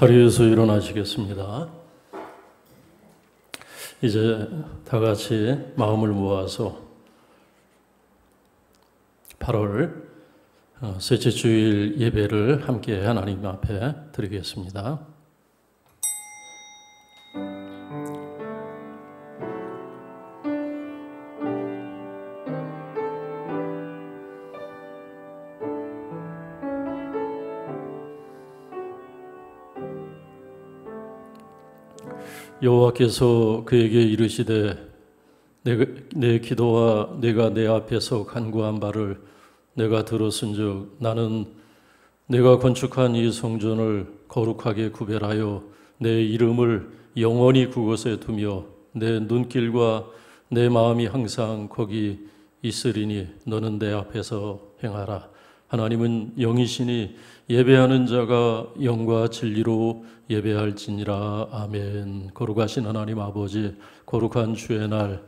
자리에서 일어나시겠습니다. 이제 다 같이 마음을 모아서 8월 셋째 주일 예배를 함께 하나님 앞에 드리겠습니다. 여호와께서 그에게 이르시되 내 기도와 내가 내 앞에서 간구한 바를 내가 들었은즉 나는 내가 건축한 이 성전을 거룩하게 구별하여 내 이름을 영원히 그곳에 두며 내 눈길과 내 마음이 항상 거기 있으리니 너는 내 앞에서 행하라. 하나님은 영이시니 예배하는 자가 영과 진리로 예배할지니라. 아멘. 거룩하신 하나님 아버지, 거룩한 주의 날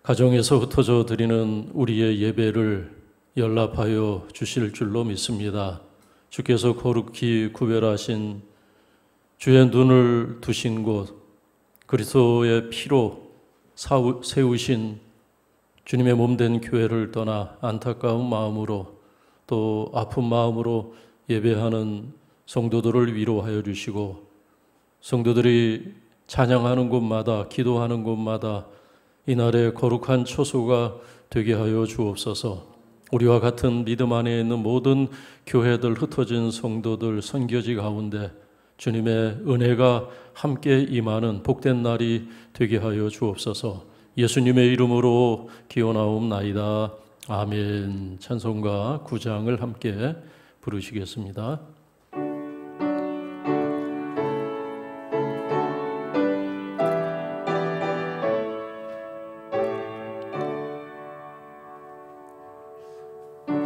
가정에서 흩어져 드리는 우리의 예배를 연락하여 주실 줄로 믿습니다. 주께서 거룩히 구별하신 주의 눈을 두신 곳, 그리스도의 피로 세우신 주님의 몸된 교회를 떠나 안타까운 마음으로 또 아픈 마음으로 예배하는 성도들을 위로하여 주시고, 성도들이 찬양하는 곳마다 기도하는 곳마다 이날의 거룩한 초소가 되게 하여 주옵소서. 우리와 같은 믿음 안에 있는 모든 교회들, 흩어진 성도들, 선교지 가운데 주님의 은혜가 함께 임하는 복된 날이 되게 하여 주옵소서. 예수님의 이름으로 기원하옵나이다. 아멘. 찬송가 9장을 함께 부르시겠습니다.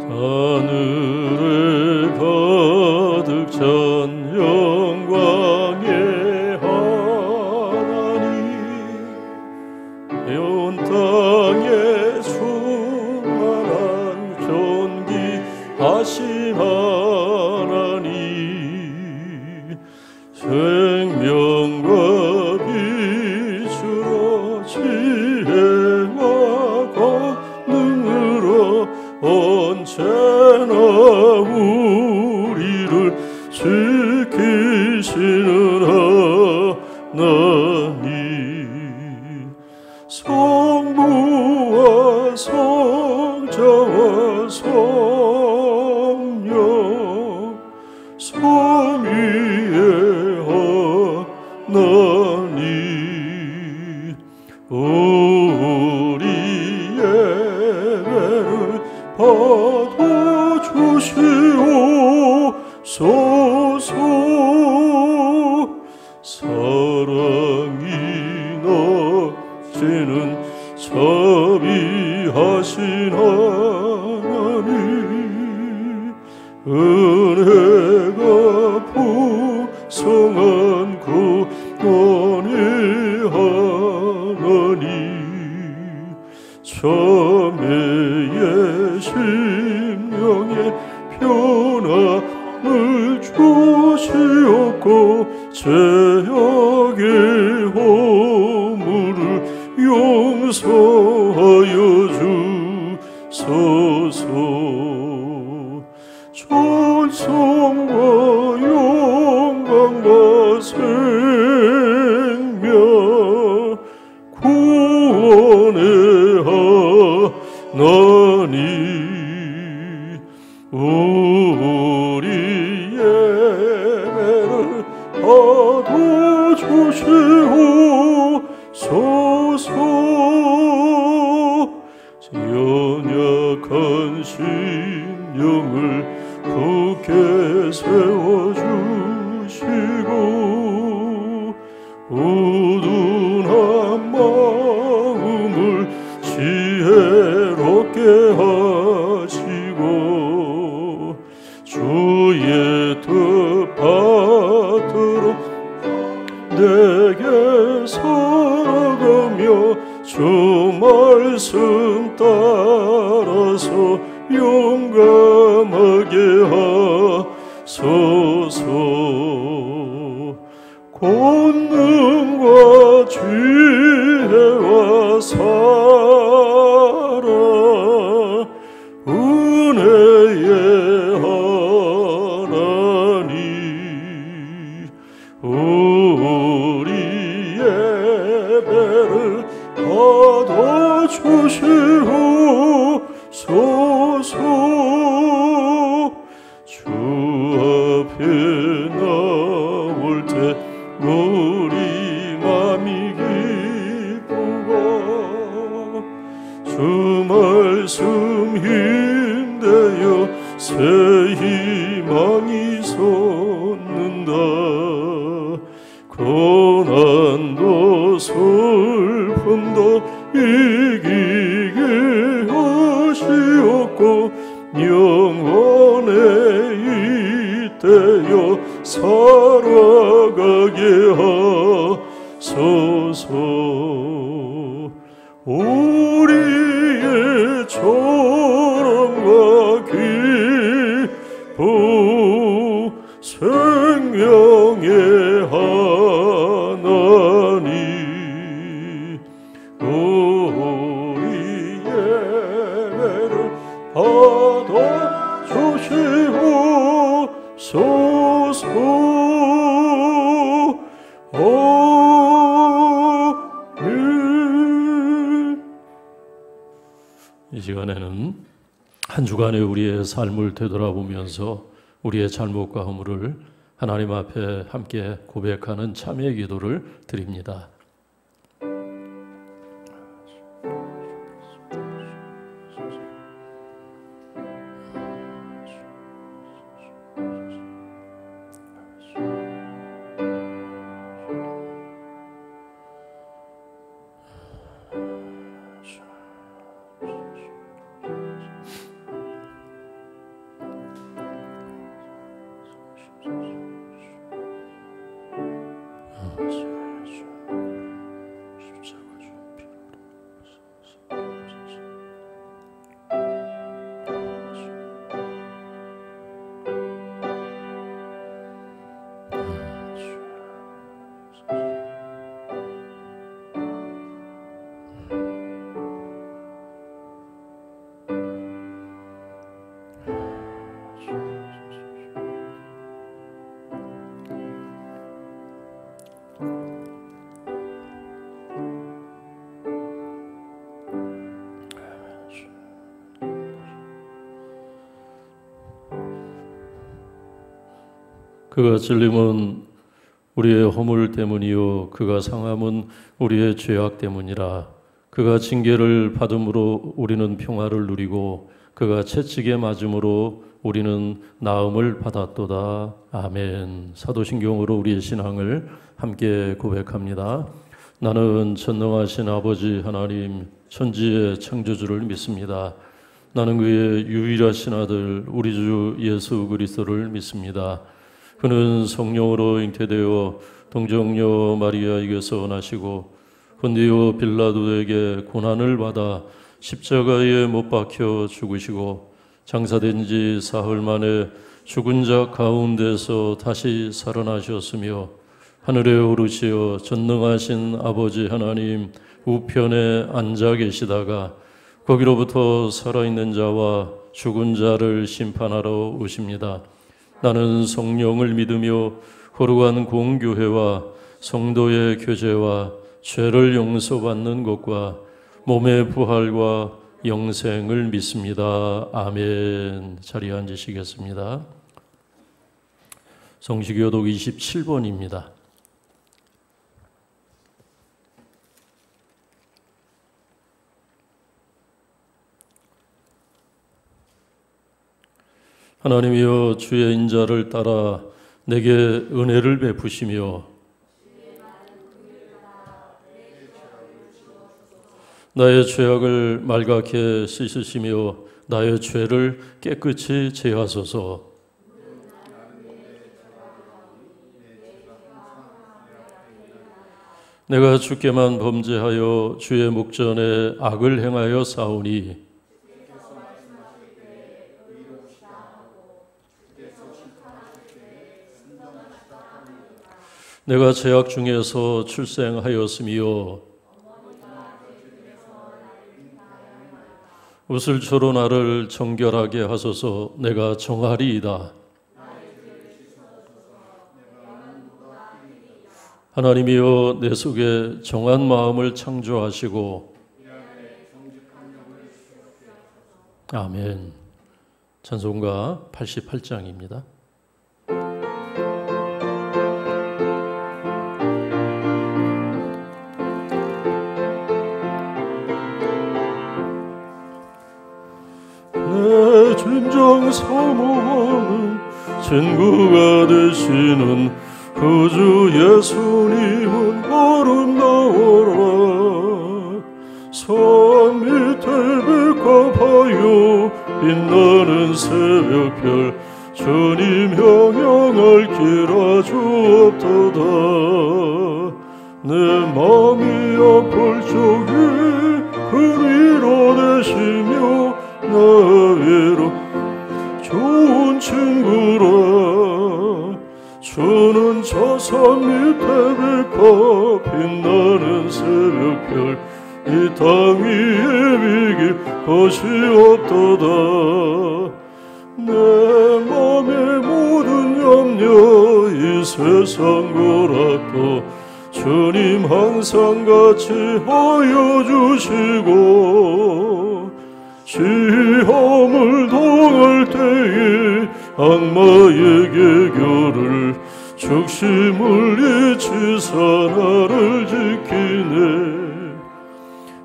하늘을 가득 찬 영광의 하나님, 온 땅에 충만한 존귀하신 하나님, 생명과 빛으로 지혜와 권능으로 언제나 우리를 지키시는 하나님, 성부와 성자와 성령 삼위의 하나님, 우리 예배를 받아주시옵소서. 사랑이 넘치는 자비하신 하나님, 은혜가 풍성한 구원의 하나님, 자매의 심령에 편함을 주시옵고 죄악의 허물을 용서하여 주소서. 찬송과 영광과 생명 구원의 하나님, 우리 예배를 받아주시옵소서. 연약한 심령을 굳게 세워주시고, 우둔한 마음을 지혜롭게 하시고, 주의 뜻 받들어 내게 살아가며 주 말씀 따라서 용감하게 하소서. 주 앞에 나올 때 우리 맘이 기쁘고 주 말씀 힘대어 새 희망이 솟는다. 고난도 슬픔도 이기게 하시옵고 영원에 이때여 살아가게 하소서. 우리의 조롱과 기쁨 생명의 하나님 우리 예배를 받아주시옵소서. 이 시간에는 한 주간의 우리의 삶을 되돌아보면서 우리의 잘못과 허물을 하나님 앞에 함께 고백하는 참회의 기도를 드립니다. 그가 찔림은 우리의 허물 때문이요 그가 상함은 우리의 죄악 때문이라. 그가 징계를 받음으로 우리는 평화를 누리고 그가 채찍에 맞음으로 우리는 나음을 받았도다. 아멘. 사도신경으로 우리의 신앙을 함께 고백합니다. 나는 전능하신 아버지 하나님 천지의 창조주를 믿습니다. 나는 그의 유일하신 아들 우리 주 예수 그리스도를 믿습니다. 그는 성령으로 잉태되어 동정녀 마리아에게서 나시고 본디오 빌라도에게 고난을 받아 십자가에 못 박혀 죽으시고 장사된 지 사흘 만에 죽은 자 가운데서 다시 살아나셨으며 하늘에 오르시어 전능하신 아버지 하나님 우편에 앉아 계시다가 거기로부터 살아있는 자와 죽은 자를 심판하러 오십니다. 나는 성령을 믿으며 거룩한 공교회와 성도의 교제와 죄를 용서받는 것과 몸의 부활과 영생을 믿습니다. 아멘. 자리에 앉으시겠습니다. 성시교독 27번입니다. 하나님이여 주의 인자를 따라 내게 은혜를 베푸시며 나의 죄악을 말갛게 씻으시며 나의 죄를 깨끗이 제하소서. 내가 주께만 범죄하여 주의 목전에 악을 행하여 싸우니 내가 죄악 중에서 출생하였으며 웃을초로 나를 정결하게 하소서. 내가 정하리이다. 하나님이여 내 속에 정한 마음을 창조하시고 아멘. 찬송가 88장입니다. 내 진정 사모하는 친구가 되시는 구주 예수님은 아름다워라. 산 밑에 백합하여 빛나는 새벽별 주님 형용할 길 아주 없도다. 내 마음이 아플 적에 그 위로 되시며 나외로 좋은 친구라. 주는 저 산 밑에 백합 빛나는 새벽별 이 땅 위에 비길 것이 없도다. 내 맘의 모든 염려 이 세상 고락도 주님 항상 같이 하여 주시고, 시험을 당할 때에 악마에게 겨를 죽심을 잊히사 나를 지키네.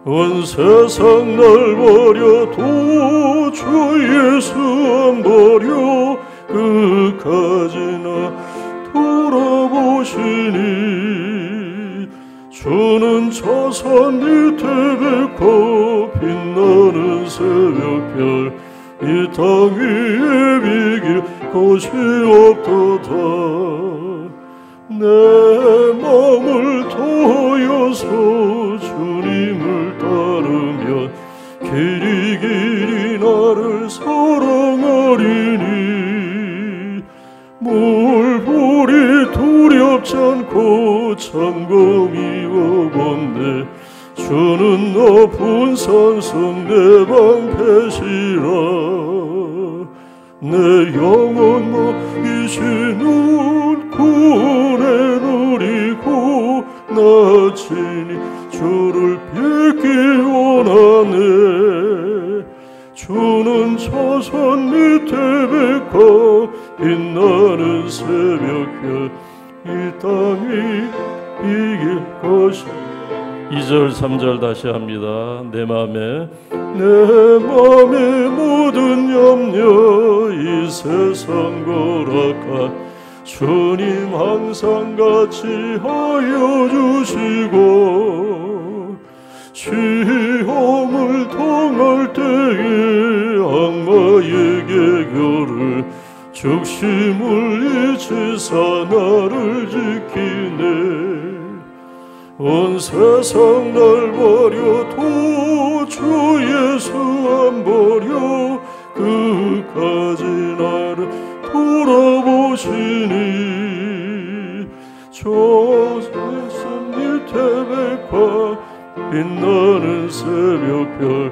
온 세상 날 버려도 주 예수 안 버려 끝까지나 돌아보시니. 주는 저 산 밑에 백합 빛나는 새벽별 이 땅 위에 비길 것이 없도다. 내 마음을 토여서 주님을 따르면 길이 길이 나를 사랑하리니. 물불이 두렵지 않고 창검이 오건대 주는 높은 산성 내 방패시라. 내 영혼 먹이시는 구원에 누리고 나 친히 주를 뵙기 원하네. 주는 저 산 밑에 백합 빛나는 새벽별 이 땅이 이길 것이. 2절 3절 다시 합니다. 내 맘의 모든 염려 이 세상 고락한 주님 항상 같이 하여 주시고, 시험을 당할 때에 악마에게 겨를 죽심을 잊히사 나를 지키네. 온 세상 날 버려도 주 예수 안 버려 끝까지 나를 돌아보시니. 저 세상 밑에 백합 빛나는 새벽별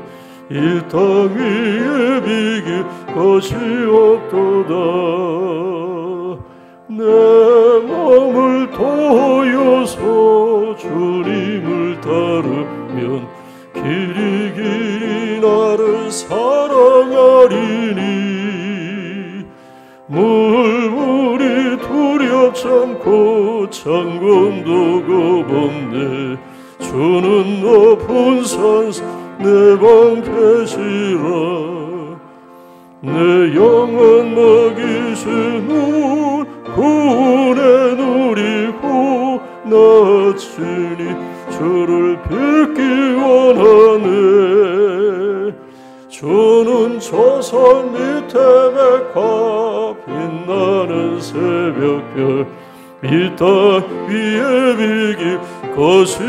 이 땅 위에 비길 것이 없도다. 내 마음을 토여서 주님을 따르면 길이 길이 나를 사랑하리니. 물불이 두렵지 않고 창검도 겁없네. 주는 높은 산 내 방패시라. 내 영혼 먹이시는 구원에 누리고 나 친히 주를 뵙기 원하네. 주는 저 산 밑에 백합 빛나는 새벽별 이 땅 위에 비길 것이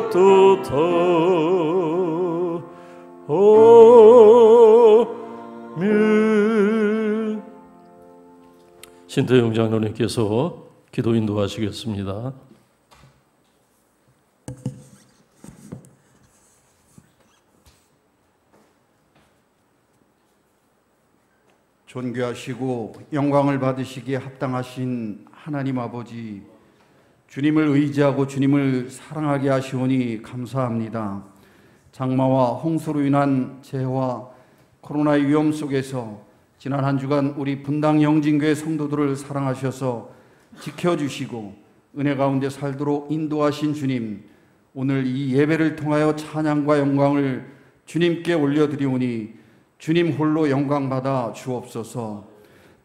없도다. 아멘. 신태영 장로님께서 기도 인도하시겠습니다. 존귀하시고 영광을 받으시기에 합당하신 하나님 아버지, 주님을 의지하고 주님을 사랑하게 하시오니 감사합니다. 장마와 홍수로 인한 재해와 코로나의 위험 속에서 지난 한 주간 우리 분당 영진교회 성도들을 사랑하셔서 지켜주시고 은혜 가운데 살도록 인도하신 주님, 오늘 이 예배를 통하여 찬양과 영광을 주님께 올려드리오니 주님 홀로 영광받아 주옵소서.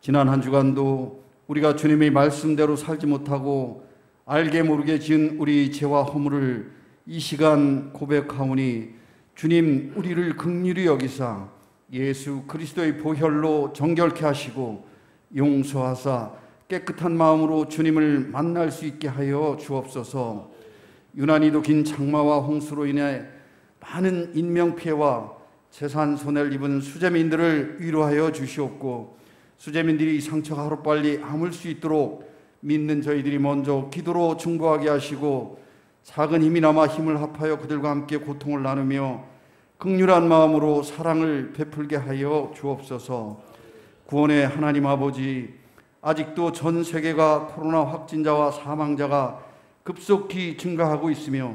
지난 한 주간도 우리가 주님의 말씀대로 살지 못하고 알게 모르게 지은 우리 죄와 허물을 이 시간 고백하오니 주님 우리를 긍휼히 여기사 예수 그리스도의 보혈로 정결케 하시고 용서하사 깨끗한 마음으로 주님을 만날 수 있게 하여 주옵소서. 유난히도 긴 장마와 홍수로 인해 많은 인명피해와 재산 손해를 입은 수재민들을 위로하여 주시옵고, 수재민들이 상처가 하루빨리 아물 수 있도록 믿는 저희들이 먼저 기도로 중보하게 하시고 작은 힘이나마 힘을 합하여 그들과 함께 고통을 나누며 긍휼한 마음으로 사랑을 베풀게 하여 주옵소서. 구원의 하나님 아버지, 아직도 전 세계가 코로나 확진자와 사망자가 급속히 증가하고 있으며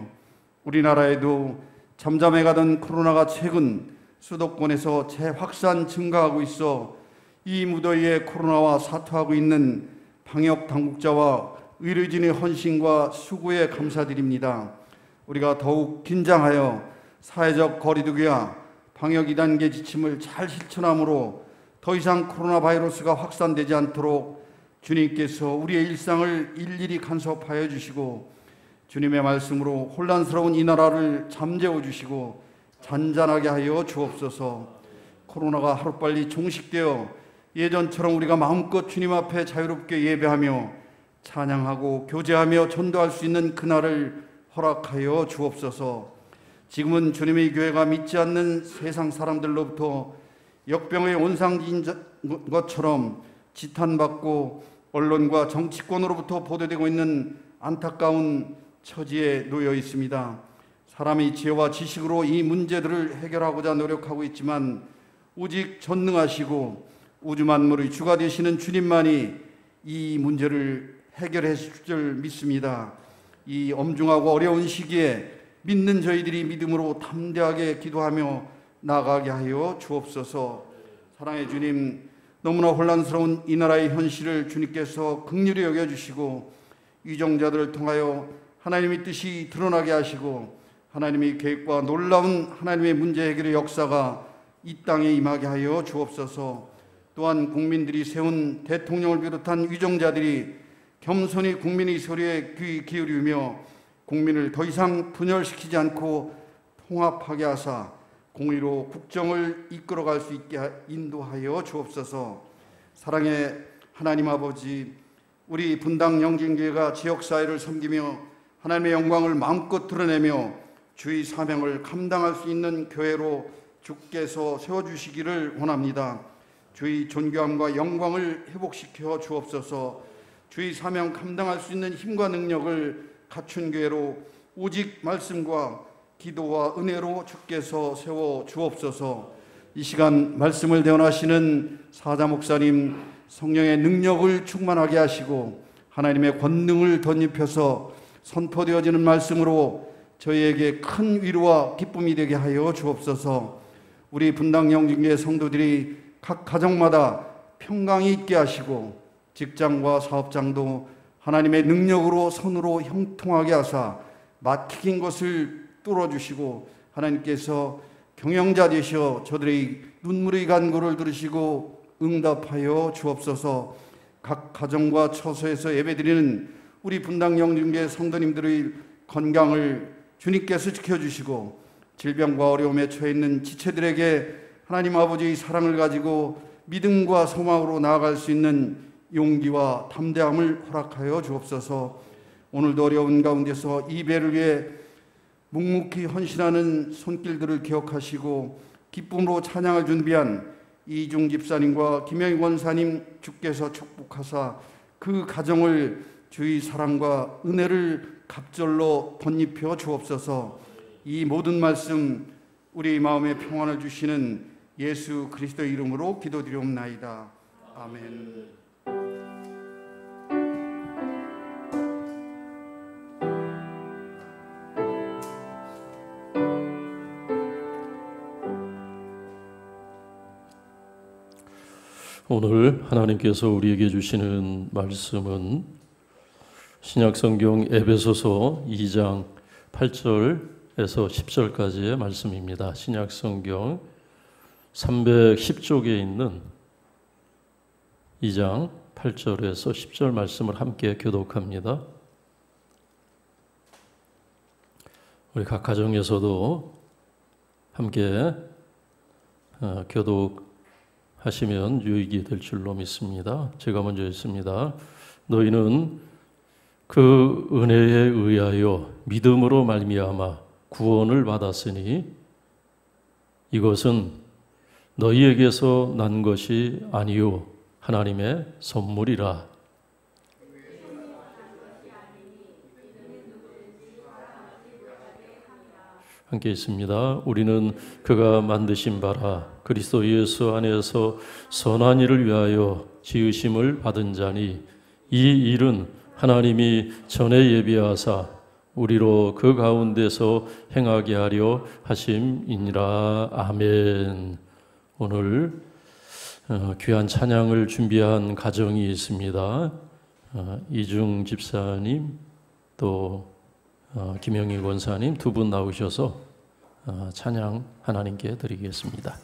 우리나라에도 잠잠해가던 코로나가 최근 수도권에서 재확산 증가하고 있어 이 무더위에 코로나와 사투하고 있는 방역 당국자와 의료진의 헌신과 수고에 감사드립니다. 우리가 더욱 긴장하여 사회적 거리두기와 방역 2단계 지침을 잘 실천함으로 더 이상 코로나 바이러스가 확산되지 않도록 주님께서 우리의 일상을 일일이 간섭하여 주시고 주님의 말씀으로 혼란스러운 이 나라를 잠재워 주시고 잔잔하게 하여 주옵소서. 코로나가 하루빨리 종식되어 예전처럼 우리가 마음껏 주님 앞에 자유롭게 예배하며 찬양하고 교제하며 전도할 수 있는 그날을 허락하여 주옵소서. 지금은 주님의 교회가 믿지 않는 세상 사람들로부터 역병의 온상지인 것처럼 지탄받고 언론과 정치권으로부터 보도되고 있는 안타까운 처지에 놓여 있습니다. 사람이 지혜와 지식으로 이 문제들을 해결하고자 노력하고 있지만 오직 전능하시고 우주 만물의 주가 되시는 주님만이 이 문제를 해결해 주실 줄 믿습니다. 이 엄중하고 어려운 시기에 믿는 저희들이 믿음으로 담대하게 기도하며 나아가게 하여 주옵소서. 사랑의 주님, 너무나 혼란스러운 이 나라의 현실을 주님께서 긍휼히 여겨주시고 위정자들을 통하여 하나님의 뜻이 드러나게 하시고 하나님의 계획과 놀라운 하나님의 문제 해결의 역사가 이 땅에 임하게 하여 주옵소서. 또한 국민들이 세운 대통령을 비롯한 위정자들이 겸손히 국민의 소리에 귀 기울이며 국민을 더 이상 분열시키지 않고 통합하게 하사 공의로 국정을 이끌어갈 수 있게 인도하여 주옵소서. 사랑의 하나님 아버지, 우리 분당 영진교회가 지역사회를 섬기며 하나님의 영광을 마음껏 드러내며 주의 사명을 감당할 수 있는 교회로 주께서 세워주시기를 원합니다. 주의 존귀함과 영광을 회복시켜 주옵소서. 주의 사명 감당할 수 있는 힘과 능력을 갖춘 교회로 오직 말씀과 기도와 은혜로 주께서 세워 주옵소서. 이 시간 말씀을 대언하시는 사자 목사님, 성령의 능력을 충만하게 하시고 하나님의 권능을 덧입혀서 선포되어지는 말씀으로 저희에게 큰 위로와 기쁨이 되게 하여 주옵소서. 우리 분당 영진교회 성도들이 각 가정마다 평강이 있게 하시고 직장과 사업장도 하나님의 능력으로 손으로 형통하게 하사 막힌 것을 뚫어주시고 하나님께서 경영자 되셔 저들의 눈물의 간구를 들으시고 응답하여 주옵소서. 각 가정과 처소에서 예배드리는 우리 분당 영진교회 성도님들의 건강을 주님께서 지켜주시고 질병과 어려움에 처해 있는 지체들에게 하나님 아버지의 사랑을 가지고 믿음과 소망으로 나아갈 수 있는 용기와 담대함을 허락하여 주옵소서. 오늘도 어려운 가운데서 이 배를 위해 묵묵히 헌신하는 손길들을 기억하시고 기쁨으로 찬양을 준비한 이중 집사님과 김영희 권사님 주께서 축복하사 그 가정을 주의 사랑과 은혜를 갑절로 덧입혀 주옵소서. 이 모든 말씀 우리 마음에 평안을 주시는 예수 그리스도의 이름으로 기도드리옵나이다. 아멘. 오늘 하나님께서 우리에게 주시는 말씀은 신약성경 에베소서 2장 8절에서 10절까지의 말씀입니다. 신약성경 310쪽에 있는 2장 8절에서 10절 말씀을 함께 교독합니다. 우리 각 가정에서도 함께 교독하시면 유익이 될 줄로 믿습니다. 제가 먼저 읽습니다. 너희는 그 은혜에 의하여 믿음으로 말미암아 구원을 받았으니 이것은 너희에게서 난 것이 아니요 하나님의 선물이라. 함께 있습니다. 우리는 그가 만드신 바라 그리스도 예수 안에서 선한 일을 위하여 지으심을 받은 자니 이 일은 하나님이 전에 예비하사 우리로 그 가운데서 행하게 하려 하심이니라. 아멘. 오늘 귀한 찬양을 준비한 가정이 있습니다. 이중 집사님 또 김영희 권사님 두 분 나오셔서 찬양 하나님께 드리겠습니다.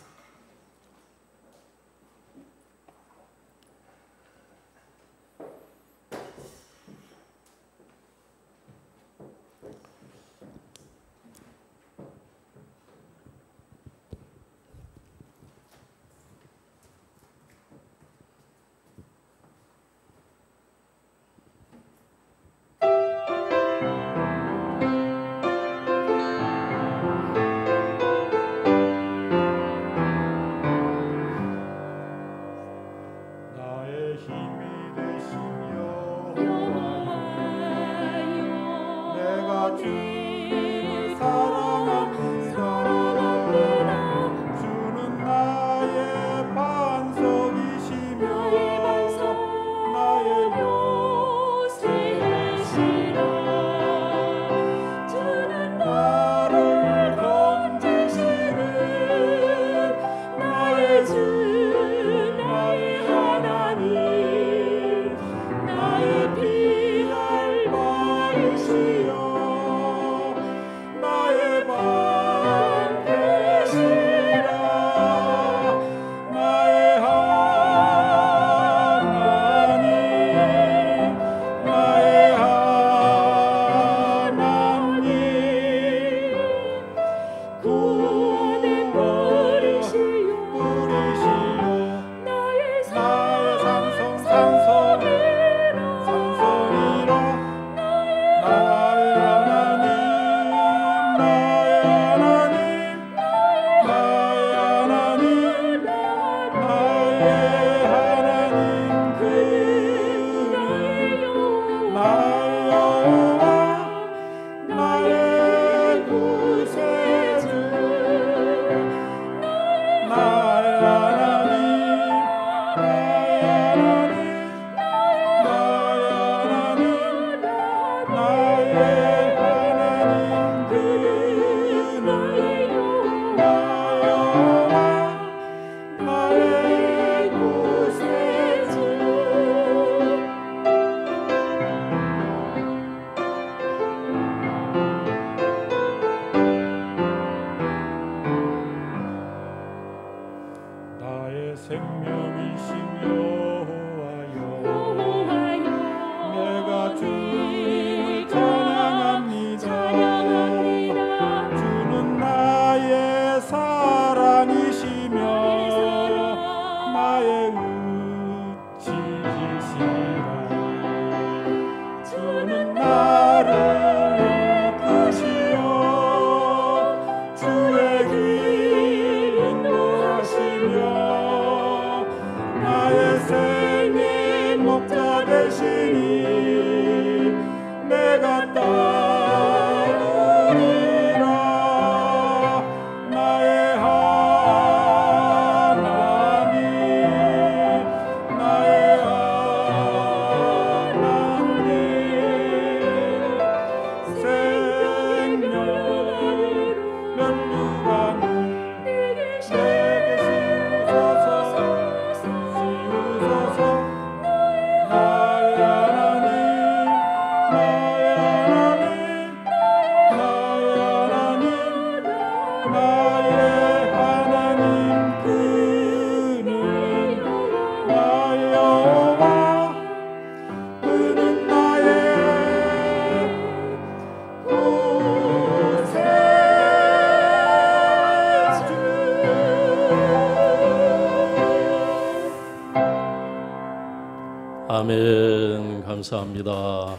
아멘. 감사합니다.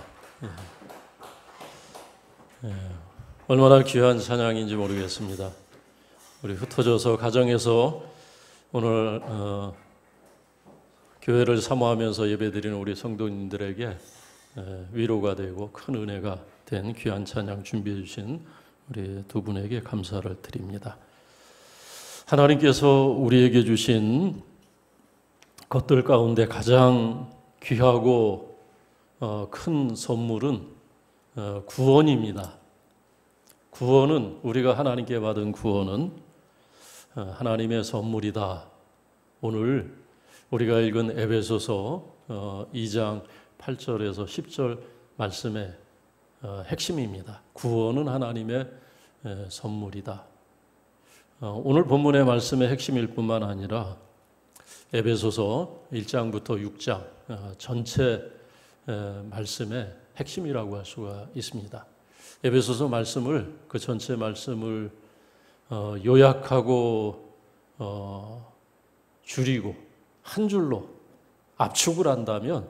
얼마나 귀한 찬양인지 모르겠습니다. 우리 흩어져서 가정에서 오늘 교회를 사모하면서 예배드리는 우리 성도님들에게 위로가 되고 큰 은혜가 된 귀한 찬양 준비해 주신 우리 두 분에게 감사를 드립니다. 하나님께서 우리에게 주신 것들 가운데 가장 귀하고 큰 선물은 구원입니다. 구원은, 우리가 하나님께 받은 구원은 하나님의 선물이다. 오늘 우리가 읽은 에베소서 2장 8절에서 10절 말씀의 핵심입니다. 구원은 하나님의 선물이다. 오늘 본문의 말씀의 핵심일 뿐만 아니라 에베소서 1장부터 6장 전체 말씀의 핵심이라고 할 수가 있습니다. 에베소서 말씀을, 그 전체 말씀을 요약하고 줄이고 한 줄로 압축을 한다면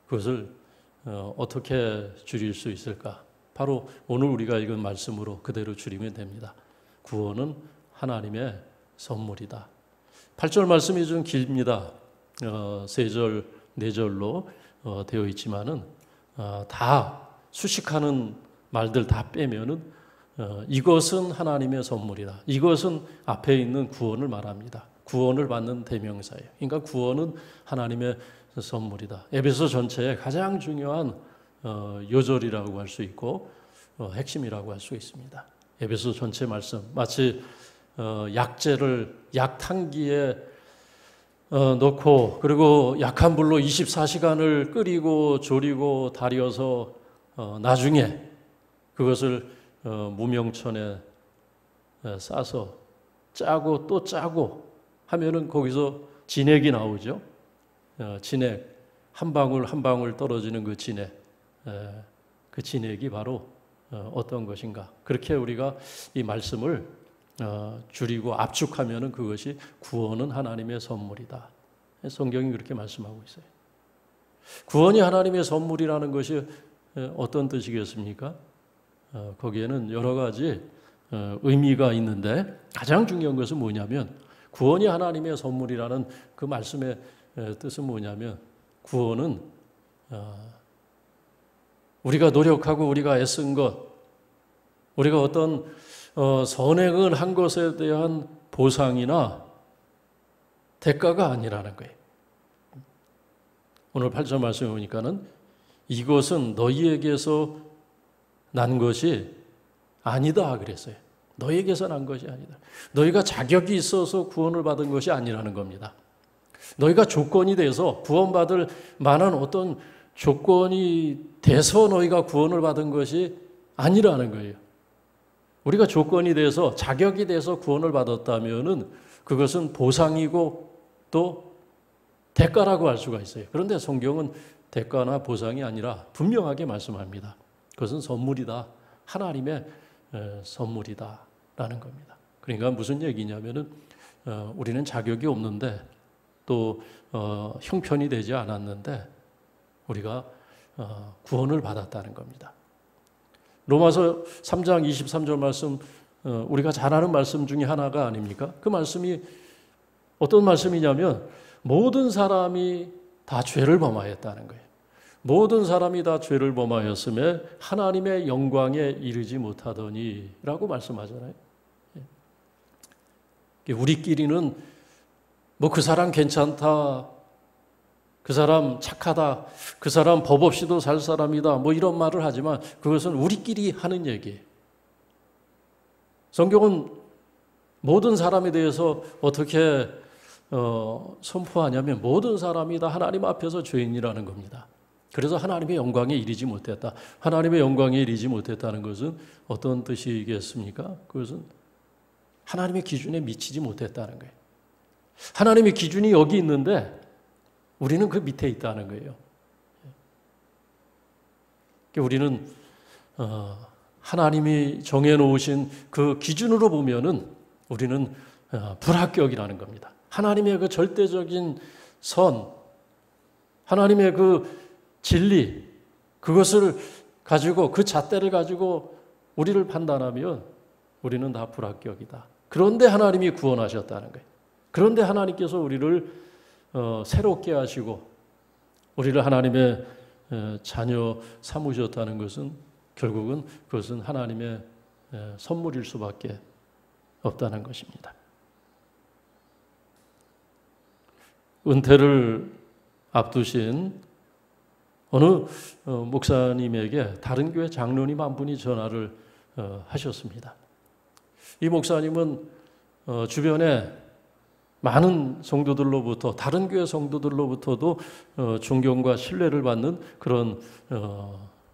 그것을 어떻게 줄일 수 있을까? 바로 오늘 우리가 읽은 말씀으로 그대로 줄이면 됩니다. 구원은 하나님의 선물이다. 8절 말씀이 좀 깁니다. 3절, 4절로 되어 있지만은 다 수식하는 말들 다 빼면은 이것은 하나님의 선물이다. 이것은 앞에 있는 구원을 말합니다. 구원을 받는 대명사예요. 그러니까 구원은 하나님의 선물이다. 에베소 전체의 가장 중요한 요절이라고 할 수 있고 핵심이라고 할 수 있습니다. 에베소 전체 말씀, 마치 약재를 약탕기에 넣고 그리고 약한 불로 24시간을 끓이고 조리고 달여서 나중에 그것을 무명천에 싸서 짜고 또 짜고 하면은 거기서 진액이 나오죠. 진액, 한 방울 한 방울 떨어지는 그 진액, 그 진액이 바로 어떤 것인가. 그렇게 우리가 이 말씀을 줄이고 압축하면은 그것이 구원은 하나님의 선물이다. 성경이 그렇게 말씀하고 있어요. 구원이 하나님의 선물이라는 것이 어떤 뜻이겠습니까? 거기에는 여러 가지 의미가 있는데 가장 중요한 것은 뭐냐면 구원이 하나님의 선물이라는 그 말씀의 뜻은 뭐냐면 구원은 우리가 노력하고 우리가 애쓴 것, 우리가 어떤 선행을 한 것에 대한 보상이나 대가가 아니라는 거예요. 오늘 8절 말씀에 보니까는 이것은 너희에게서 난 것이 아니다 그랬어요. 너희에게서 난 것이 아니다. 너희가 자격이 있어서 구원을 받은 것이 아니라는 겁니다. 너희가 조건이 돼서 구원받을 만한 어떤 조건이 돼서 너희가 구원을 받은 것이 아니라는 거예요. 우리가 조건이 돼서 자격이 돼서 구원을 받았다면은 그것은 보상이고 또 대가라고 할 수가 있어요. 그런데 성경은 대가나 보상이 아니라 분명하게 말씀합니다. 그것은 선물이다. 하나님의 선물이다 라는 겁니다. 그러니까 무슨 얘기냐면은 우리는 자격이 없는데 또 형편이 되지 않았는데 우리가 구원을 받았다는 겁니다. 로마서 3장 23절 말씀, 우리가 잘 아는 말씀 중에 하나가 아닙니까? 그 말씀이 어떤 말씀이냐면 모든 사람이 다 죄를 범하였다는 거예요. 모든 사람이 다 죄를 범하였음에 하나님의 영광에 이르지 못하더니 라고 말씀하잖아요. 우리끼리는 뭐 그 사람 괜찮다, 그 사람 착하다, 그 사람 법 없이도 살 사람이다, 뭐 이런 말을 하지만 그것은 우리끼리 하는 얘기예요. 성경은 모든 사람에 대해서 어떻게 선포하냐면 모든 사람이 다 하나님 앞에서 죄인이라는 겁니다. 그래서 하나님의 영광에 이르지 못했다. 하나님의 영광에 이르지 못했다는 것은 어떤 뜻이겠습니까? 그것은 하나님의 기준에 미치지 못했다는 거예요. 하나님의 기준이 여기 있는데 우리는 그 밑에 있다는 거예요. 우리는 하나님이 정해놓으신 그 기준으로 보면은 우리는 불합격이라는 겁니다. 하나님의 그 절대적인 선, 하나님의 그 진리, 그것을 가지고, 그 잣대를 가지고 우리를 판단하면 우리는 다 불합격이다. 그런데 하나님이 구원하셨다는 거예요. 그런데 하나님께서 우리를 새롭게 하시고 우리를 하나님의 자녀 삼으셨다는 것은 결국은 그것은 하나님의 선물일 수밖에 없다는 것입니다. 은퇴를 앞두신 어느 목사님에게 다른 교회 장로님 한 분이 전화를 하셨습니다. 이 목사님은 주변에 많은 성도들로부터, 다른 교회 성도들로부터도 존경과 신뢰를 받는 그런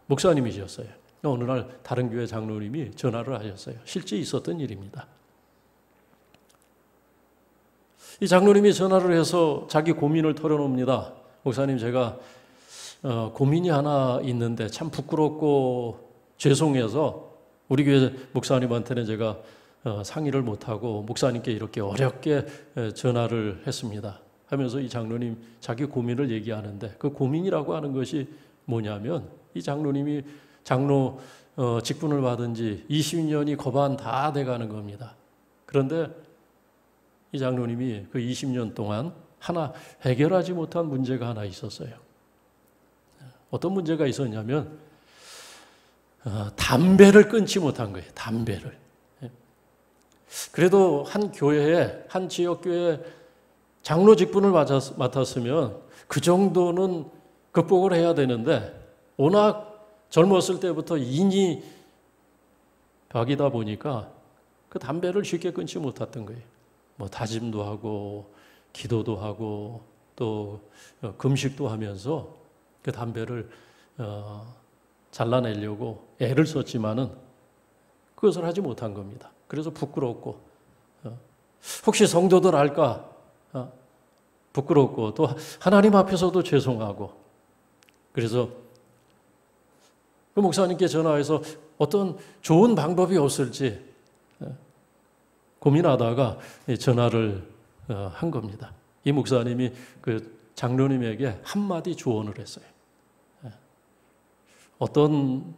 목사님이셨어요. 어느 날 다른 교회 장로님이 전화를 하셨어요. 실제 있었던 일입니다. 이 장로님이 전화를 해서 자기 고민을 털어놓습니다. 목사님, 제가 고민이 하나 있는데 참 부끄럽고 죄송해서 우리 교회 목사님한테는 제가 상의를 못하고 목사님께 이렇게 어렵게 전화를 했습니다 하면서 이 장로님 자기 고민을 얘기하는데, 그 고민이라고 하는 것이 뭐냐면, 이 장로님이 장로 직분을 받은 지 20년이 거반 다 돼가는 겁니다. 그런데 이 장로님이 그 20년 동안 하나 해결하지 못한 문제가 하나 있었어요. 어떤 문제가 있었냐면 담배를 끊지 못한 거예요. 담배를. 그래도 한 교회에, 한 지역교회 장로 직분을 맡았으면 그 정도는 극복을 해야 되는데, 워낙 젊었을 때부터 인이 박이다 보니까 그 담배를 쉽게 끊지 못했던 거예요. 뭐 다짐도 하고 기도도 하고 또 금식도 하면서 그 담배를 잘라내려고 애를 썼지만은 그것을 하지 못한 겁니다. 그래서 부끄럽고, 혹시 성도들 알까 부끄럽고, 또 하나님 앞에서도 죄송하고, 그래서 그 목사님께 전화해서 어떤 좋은 방법이 없을지 고민하다가 전화를 한 겁니다. 이 목사님이 그 장로님에게 한마디 조언을 했어요. 어떤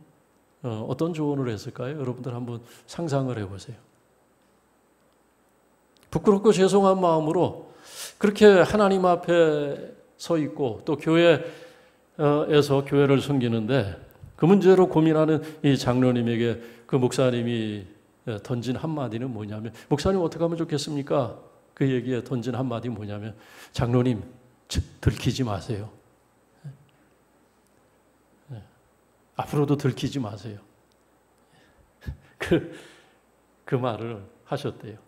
조언을 했을까요? 여러분들 한번 상상을 해보세요. 부끄럽고 죄송한 마음으로 그렇게 하나님 앞에 서 있고 또 교회에서 교회를 섬기는데, 그 문제로 고민하는 이 장로님에게 그 목사님이 던진 한마디는 뭐냐면, 목사님 어떻게 하면 좋겠습니까? 그 얘기에 던진 한마디 뭐냐면, 장로님 들키지 마세요. 앞으로도 들키지 마세요. 그 말을 하셨대요.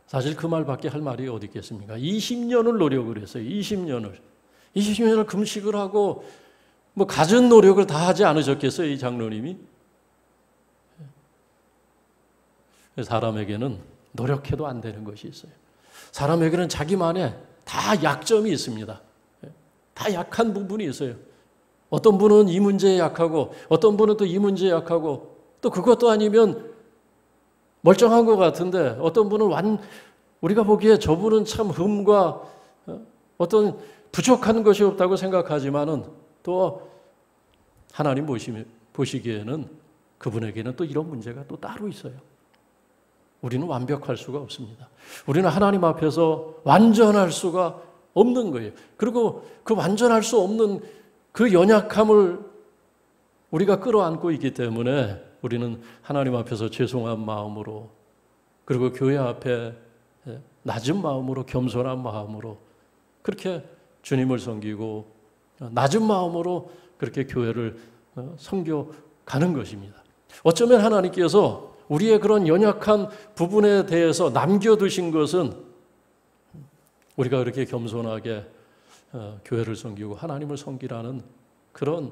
사실 그 말밖에 할 말이 어디 있겠습니까? 20년을 노력을 했어요. 20년을 금식을 하고 뭐 갖은 노력을 다 하지 않으셨겠어요, 이 장로님이? 사람에게는 노력해도 안 되는 것이 있어요. 사람에게는 자기만의 다 약점이 있습니다. 다 약한 부분이 있어요. 어떤 분은 이 문제에 약하고 어떤 분은 또 이 문제에 약하고, 또 그것도 아니면 멀쩡한 것 같은데 어떤 분은 우리가 보기에 저분은 참 흠과 어떤 부족한 것이 없다고 생각하지만은 또 하나님 보시기에는 그분에게는 또 이런 문제가 또 따로 있어요. 우리는 완벽할 수가 없습니다. 우리는 하나님 앞에서 완전할 수가 없는 거예요. 그리고 그 완전할 수 없는 그 연약함을 우리가 끌어안고 있기 때문에 우리는 하나님 앞에서 죄송한 마음으로, 그리고 교회 앞에 낮은 마음으로, 겸손한 마음으로 그렇게 주님을 섬기고 낮은 마음으로 그렇게 교회를 섬겨가는 것입니다. 어쩌면 하나님께서 우리의 그런 연약한 부분에 대해서 남겨두신 것은 우리가 그렇게 겸손하게 교회를 섬기고 하나님을 섬기라는 그런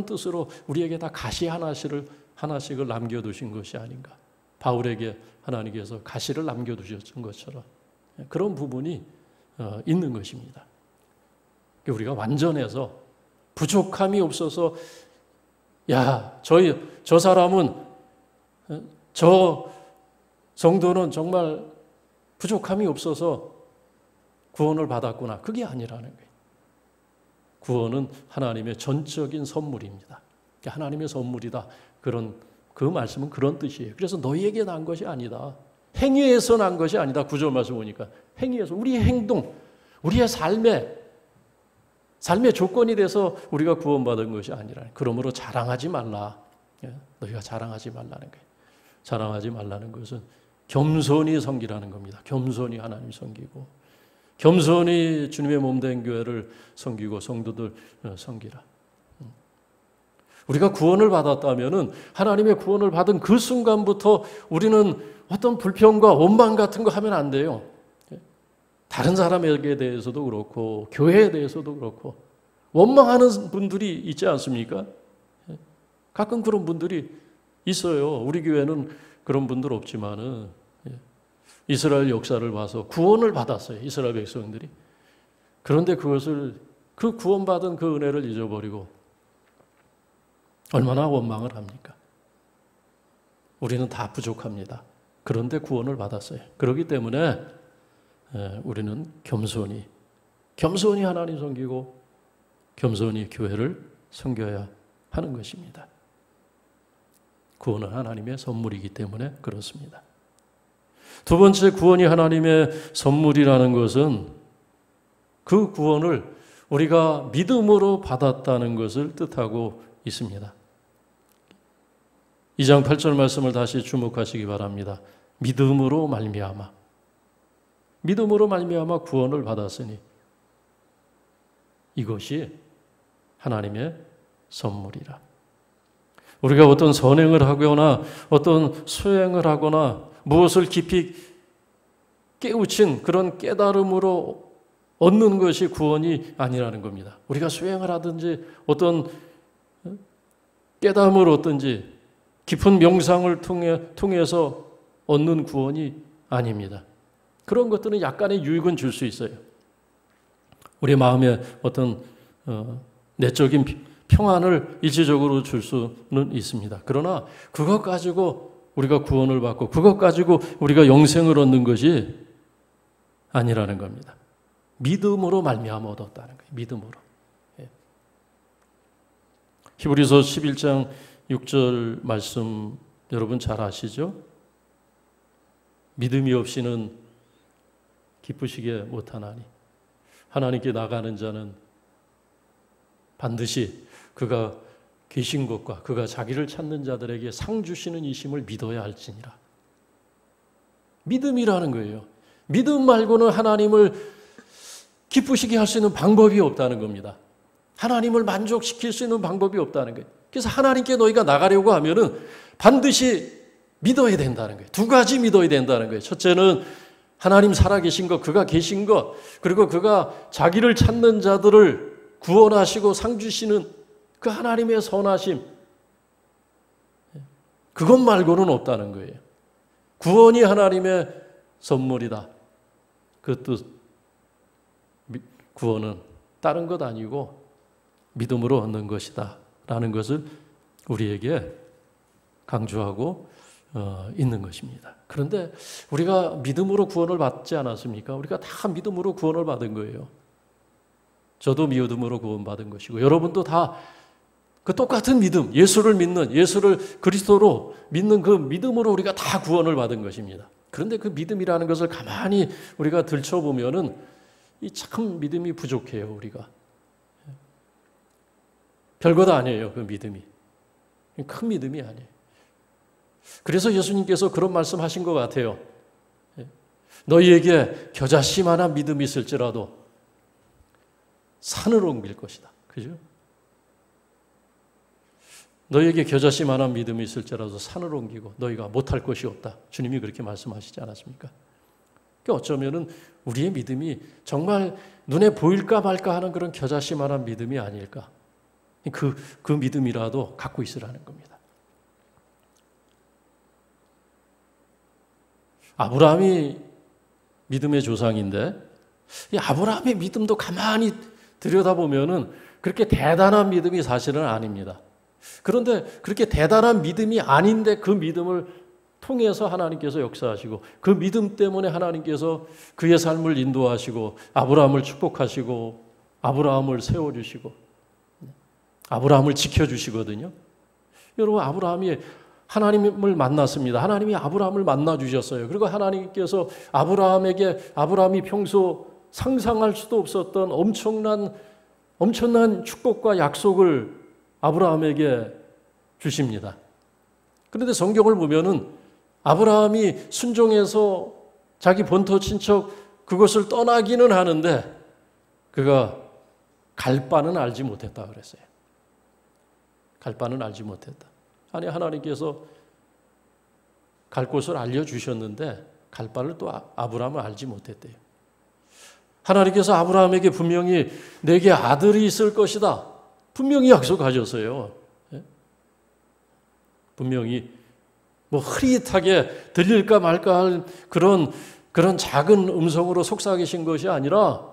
뜻으로 우리에게 다 가시 하나씩을 남겨두신 것이 아닌가. 바울에게 하나님께서 가시를 남겨두셨던 것처럼 그런 부분이 있는 것입니다. 우리가 완전해서 부족함이 없어서 저 사람은 저 정도는 정말 부족함이 없어서 구원을 받았구나. 그게 아니라는 거예요. 구원은 하나님의 전적인 선물입니다. 하나님의 선물이다. 그 말씀은 그런 뜻이에요. 그래서 너희에게 난 것이 아니다. 행위에서 난 것이 아니다. 9절 말씀 보니까 행위에서 우리의 행동, 우리의 삶의 조건이 돼서 우리가 구원받은 것이 아니라 그러므로 자랑하지 말라. 너희가 자랑하지 말라는 거예요. 자랑하지 말라는 것은 겸손히 섬기라는 겁니다. 겸손히 하나님 섬기고 겸손히 주님의 몸된 교회를 섬기고 성도들 섬기라. 우리가 구원을 받았다면은 하나님의 구원을 받은 그 순간부터 우리는 어떤 불평과 원망 같은 거 하면 안 돼요. 다른 사람에게 대해서도 그렇고 교회에 대해서도 그렇고 원망하는 분들이 있지 않습니까? 가끔 그런 분들이 있어요. 우리 교회는 그런 분들 없지만은 이스라엘 역사를 봐서 구원을 받았어요. 이스라엘 백성들이. 그런데 그 구원받은 그 은혜를 잊어버리고 얼마나 원망을 합니까? 우리는 다 부족합니다. 그런데 구원을 받았어요. 그렇기 때문에 우리는 겸손히 하나님 섬기고 겸손히 교회를 섬겨야 하는 것입니다. 구원은 하나님의 선물이기 때문에 그렇습니다. 두 번째, 구원이 하나님의 선물이라는 것은 그 구원을 우리가 믿음으로 받았다는 것을 뜻하고 있습니다. 2장 8절 말씀을 다시 주목하시기 바랍니다. 믿음으로 말미암아 구원을 받았으니 이것이 하나님의 선물이라. 우리가 어떤 선행을 하거나 어떤 수행을 하거나 무엇을 깊이 깨우친 그런 깨달음으로 얻는 것이 구원이 아니라는 겁니다. 우리가 수행을 하든지 어떤 깨달음을 얻든지 깊은 명상을 통해서 얻는 구원이 아닙니다. 그런 것들은 약간의 유익은 줄 수 있어요. 우리 마음에 어떤 내적인 평안을 일시적으로 줄 수는 있습니다. 그러나 그것 가지고 우리가 구원을 받고 그것 가지고 우리가 영생을 얻는 것이 아니라는 겁니다. 믿음으로 말미암아 얻었다는 거예요. 믿음으로. 히브리서 11장 6절 말씀 여러분 잘 아시죠? 믿음이 없이는 기쁘시게 못하나니 하나님께 나가는 자는 반드시 그가 계신 것과 그가 자기를 찾는 자들에게 상 주시는 이심을 믿어야 할지니라. 믿음이라는 거예요. 믿음 말고는 하나님을 기쁘시게 할 수 있는 방법이 없다는 겁니다. 하나님을 만족시킬 수 있는 방법이 없다는 거예요. 그래서 하나님께 너희가 나가려고 하면은 반드시 믿어야 된다는 거예요. 두 가지 믿어야 된다는 거예요. 첫째는 하나님 살아계신 것, 그가 계신 것, 그리고 그가 자기를 찾는 자들을 구원하시고 상 주시는 그 하나님의 선하심, 그것 말고는 없다는 거예요. 구원이 하나님의 선물이다. 그 뜻, 구원은 다른 것 아니고 믿음으로 얻는 것이다 라는 것을 우리에게 강조하고 있는 것입니다. 그런데 우리가 믿음으로 구원을 받지 않았습니까? 우리가 다 믿음으로 구원을 받은 거예요. 저도 믿음으로 구원받은 것이고 여러분도 다 그 똑같은 믿음, 예수를 믿는, 예수를 그리스도로 믿는 그 믿음으로 우리가 다 구원을 받은 것입니다. 그런데 그 믿음이라는 것을 가만히 우리가 들춰보면은 이 참 믿음이 부족해요, 우리가. 별것 아니에요, 그 믿음이. 큰 믿음이 아니에요. 그래서 예수님께서 그런 말씀 하신 것 같아요. 너희에게 겨자씨만한 믿음이 있을지라도 산을 옮길 것이다. 그죠? 너희에게 겨자씨만한 믿음이 있을지라도 산을 옮기고 너희가 못할 것이 없다. 주님이 그렇게 말씀하시지 않았습니까? 그러니까 어쩌면은 우리의 믿음이 정말 눈에 보일까 말까 하는 그런 겨자씨만한 믿음이 아닐까. 그 믿음이라도 갖고 있으라는 겁니다. 아브라함이 믿음의 조상인데 이 아브라함의 믿음도 가만히 들여다보면은 그렇게 대단한 믿음이 사실은 아닙니다. 그런데 그렇게 대단한 믿음이 아닌데 그 믿음을 통해서 하나님께서 역사하시고 그 믿음 때문에 하나님께서 그의 삶을 인도하시고 아브라함을 축복하시고 아브라함을 세워주시고 아브라함을 지켜주시거든요. 여러분, 아브라함이 하나님을 만났습니다. 하나님이 아브라함을 만나주셨어요. 그리고 하나님께서 아브라함이 평소 상상할 수도 없었던 엄청난 축복과 약속을 아브라함에게 주십니다. 그런데 성경을 보면은 아브라함이 순종해서 자기 본토 친척 그것을 떠나기는 하는데 그가 갈 바는 알지 못했다 그랬어요. 갈 바는 알지 못했다. 아니, 하나님께서 갈 곳을 알려주셨는데 갈 바를 또 아브라함은 알지 못했대요. 하나님께서 아브라함에게 분명히 내게 아들이 있을 것이다. 분명히 약속하셨어요. 분명히 뭐 흐릿하게 들릴까 말까 할 그런 작은 음성으로 속삭이신 것이 아니라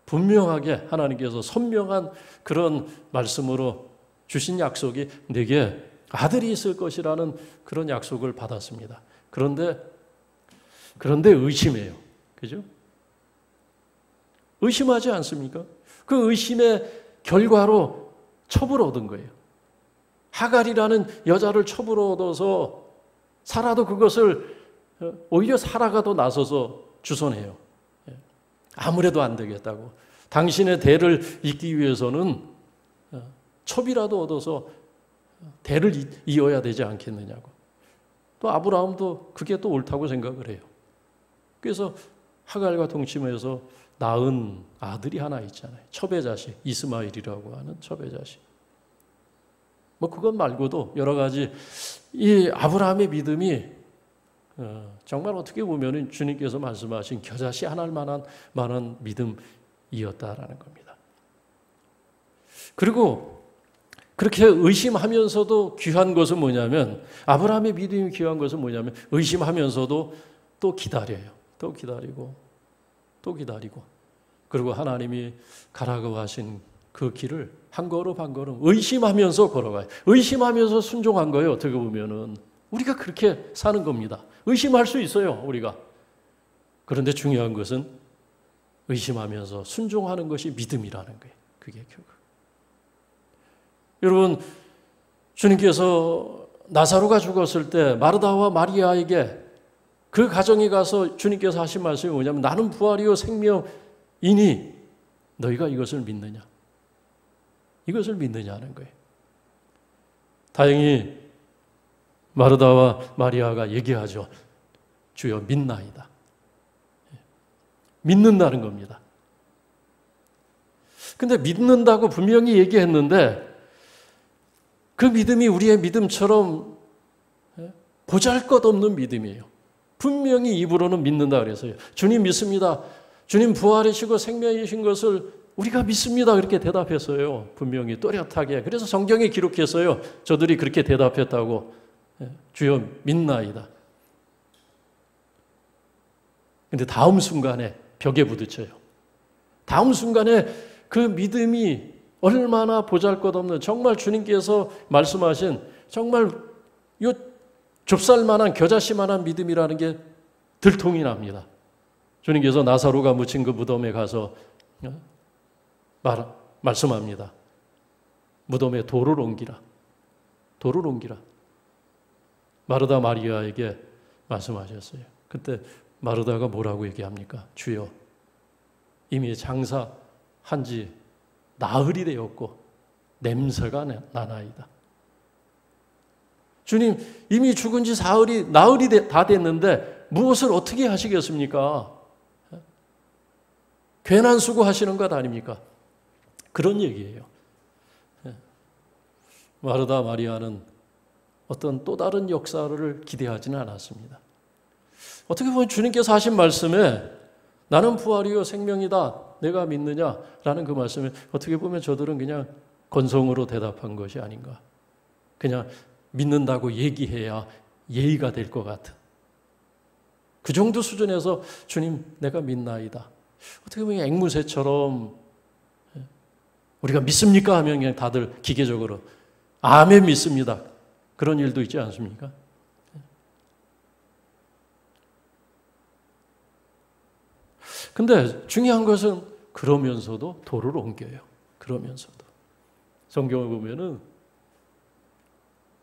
분명하게 하나님께서 선명한 그런 말씀으로 주신 약속이 내게 아들이 있을 것이라는 그런 약속을 받았습니다. 그런데 의심해요. 그죠? 의심하지 않습니까? 그 의심의 결과로 첩을 얻은 거예요. 하갈이라는 여자를 첩으로 얻어서 사라도 그것을 오히려 사라가 더 나서서 주선해요. 아무래도 안 되겠다고. 당신의 대를 잇기 위해서는 첩이라도 얻어서 대를 이어야 되지 않겠느냐고. 또 아브라함도 그게 또 옳다고 생각을 해요. 그래서 하갈과 동침해서 낳은 아들이 하나 있잖아요. 첩의 자식, 이스마엘이라고 하는 첩의 자식. 뭐 그것 말고도 여러 가지 이 아브라함의 믿음이 정말 어떻게 보면 주님께서 말씀하신 겨자씨 하나일 만한 믿음이었다라는 겁니다. 그리고 그렇게 의심하면서도 귀한 것은 뭐냐면, 아브라함의 믿음이 귀한 것은 뭐냐면 의심하면서도 또 기다려요. 또 기다리고 또 기다리고, 그리고 하나님이 가라고 하신 그 길을 한 걸음 한 걸음 의심하면서 걸어가요. 의심하면서 순종한 거예요. 어떻게 보면은 우리가 그렇게 사는 겁니다. 의심할 수 있어요, 우리가. 그런데 중요한 것은 의심하면서 순종하는 것이 믿음이라는 거예요. 그게 결국. 여러분, 주님께서 나사로가 죽었을 때 마르다와 마리아에게 그 가정에 가서 주님께서 하신 말씀이 뭐냐면, 나는 부활이요 생명이니 너희가 이것을 믿느냐? 이것을 믿느냐는 거예요. 다행히 마르다와 마리아가 얘기하죠. 주여 믿나이다. 믿는다는 겁니다. 근데 믿는다고 분명히 얘기했는데 그 믿음이 우리의 믿음처럼 보잘것없는 믿음이에요. 분명히 입으로는 믿는다 그랬어요. 주님 믿습니다. 주님 부활이시고 생명이신 것을 우리가 믿습니다. 그렇게 대답했어요. 분명히 또렷하게. 그래서 성경에 기록했어요. 저들이 그렇게 대답했다고. 주여 믿나이다. 근데 다음 순간에 벽에 부딪혀요. 다음 순간에 그 믿음이 얼마나 보잘것없는, 정말 주님께서 말씀하신 정말 요 좁쌀만한 겨자씨만한 믿음이라는 게 들통이 납니다. 주님께서 나사로가 묻힌 그 무덤에 가서 말씀합니다. 무덤에 돌을 옮기라. 돌을 옮기라. 마르다 마리아에게 말씀하셨어요. 그때 마르다가 뭐라고 얘기합니까? 주여, 이미 장사한 지 나흘이 되었고 냄새가 나나이다. 주님, 이미 죽은 지 나흘이 다 됐는데 무엇을 어떻게 하시겠습니까? 괜한 수고하시는 것 아닙니까? 그런 얘기예요. 마르다 마리아는 어떤 또 다른 역사를 기대하지는 않았습니다. 어떻게 보면 주님께서 하신 말씀에 나는 부활이요 생명이다, 내가 믿느냐라는 그 말씀에 어떻게 보면 저들은 그냥 건성으로 대답한 것이 아닌가. 그냥 믿는다고 얘기해야 예의가 될 것 같은 그 정도 수준에서 주님 내가 믿나이다. 어떻게 보면 앵무새처럼 우리가 믿습니까 하면 그냥 다들 기계적으로 아멘 믿습니다. 그런 일도 있지 않습니까? 근데 중요한 것은 그러면서도 돌을 옮겨요. 그러면서도. 성경을 보면은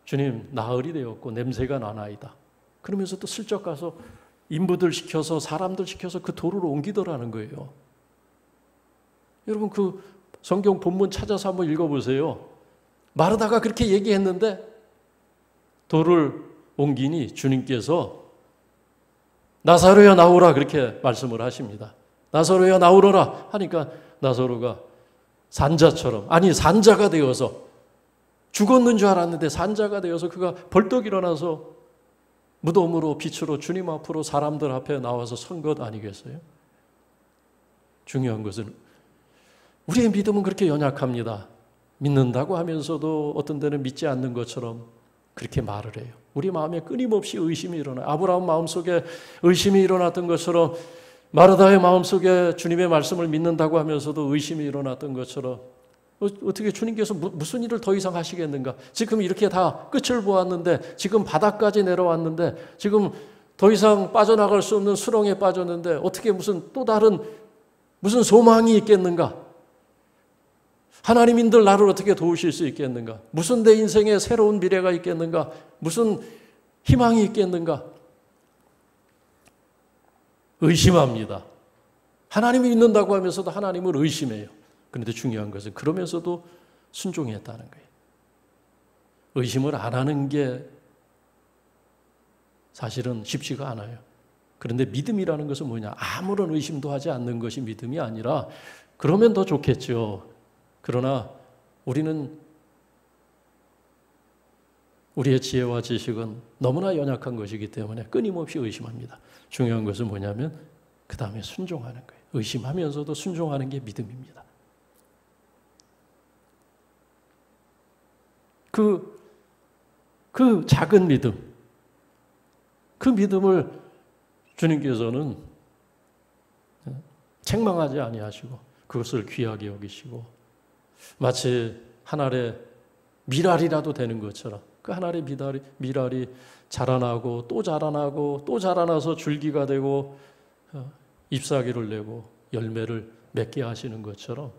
주님 나흘이 되었고 냄새가 나나이다. 그러면서 또 슬쩍 가서 인부들 시켜서 사람들 시켜서 그 돌을 옮기더라는 거예요. 여러분 그 성경 본문 찾아서 한번 읽어보세요. 마르다가 그렇게 얘기했는데 돌을 옮기니 주님께서 나사로야 나오라 그렇게 말씀을 하십니다. 나사로야 나오너라 하니까 나사로가 산자처럼, 아니 산자가 되어서, 죽었는 줄 알았는데 산자가 되어서 그가 벌떡 일어나서 무덤으로 빛으로 주님 앞으로 사람들 앞에 나와서 선 것 아니겠어요? 중요한 것은 우리의 믿음은 그렇게 연약합니다. 믿는다고 하면서도 어떤 때는 믿지 않는 것처럼 그렇게 말을 해요. 우리 마음에 끊임없이 의심이 일어나요. 아브라함 마음속에 의심이 일어났던 것처럼, 마르다의 마음속에 주님의 말씀을 믿는다고 하면서도 의심이 일어났던 것처럼, 어떻게 주님께서 무슨 일을 더 이상 하시겠는가? 지금 이렇게 다 끝을 보았는데, 지금 바닥까지 내려왔는데, 지금 더 이상 빠져나갈 수 없는 수렁에 빠졌는데 어떻게 무슨 또 다른 무슨 소망이 있겠는가? 하나님인들 나를 어떻게 도우실 수 있겠는가? 무슨 내 인생에 새로운 미래가 있겠는가? 무슨 희망이 있겠는가? 의심합니다. 하나님이 있는다고 하면서도 하나님을 의심해요. 그런데 중요한 것은 그러면서도 순종했다는 거예요. 의심을 안 하는 게 사실은 쉽지가 않아요. 그런데 믿음이라는 것은 뭐냐? 아무런 의심도 하지 않는 것이 믿음이 아니라, 그러면 더 좋겠죠. 그러나 우리는, 우리의 지혜와 지식은 너무나 연약한 것이기 때문에 끊임없이 의심합니다. 중요한 것은 뭐냐면 그 다음에 순종하는 거예요. 의심하면서도 순종하는 게 믿음입니다. 그 작은 믿음, 그 믿음을 주님께서는 책망하지 아니하시고 그것을 귀하게 여기시고, 마치 한 알의 밀알이라도 되는 것처럼 그 한 알의 밀알이 자라나고 또 자라나고 또 자라나서 줄기가 되고 잎사귀를 내고 열매를 맺게 하시는 것처럼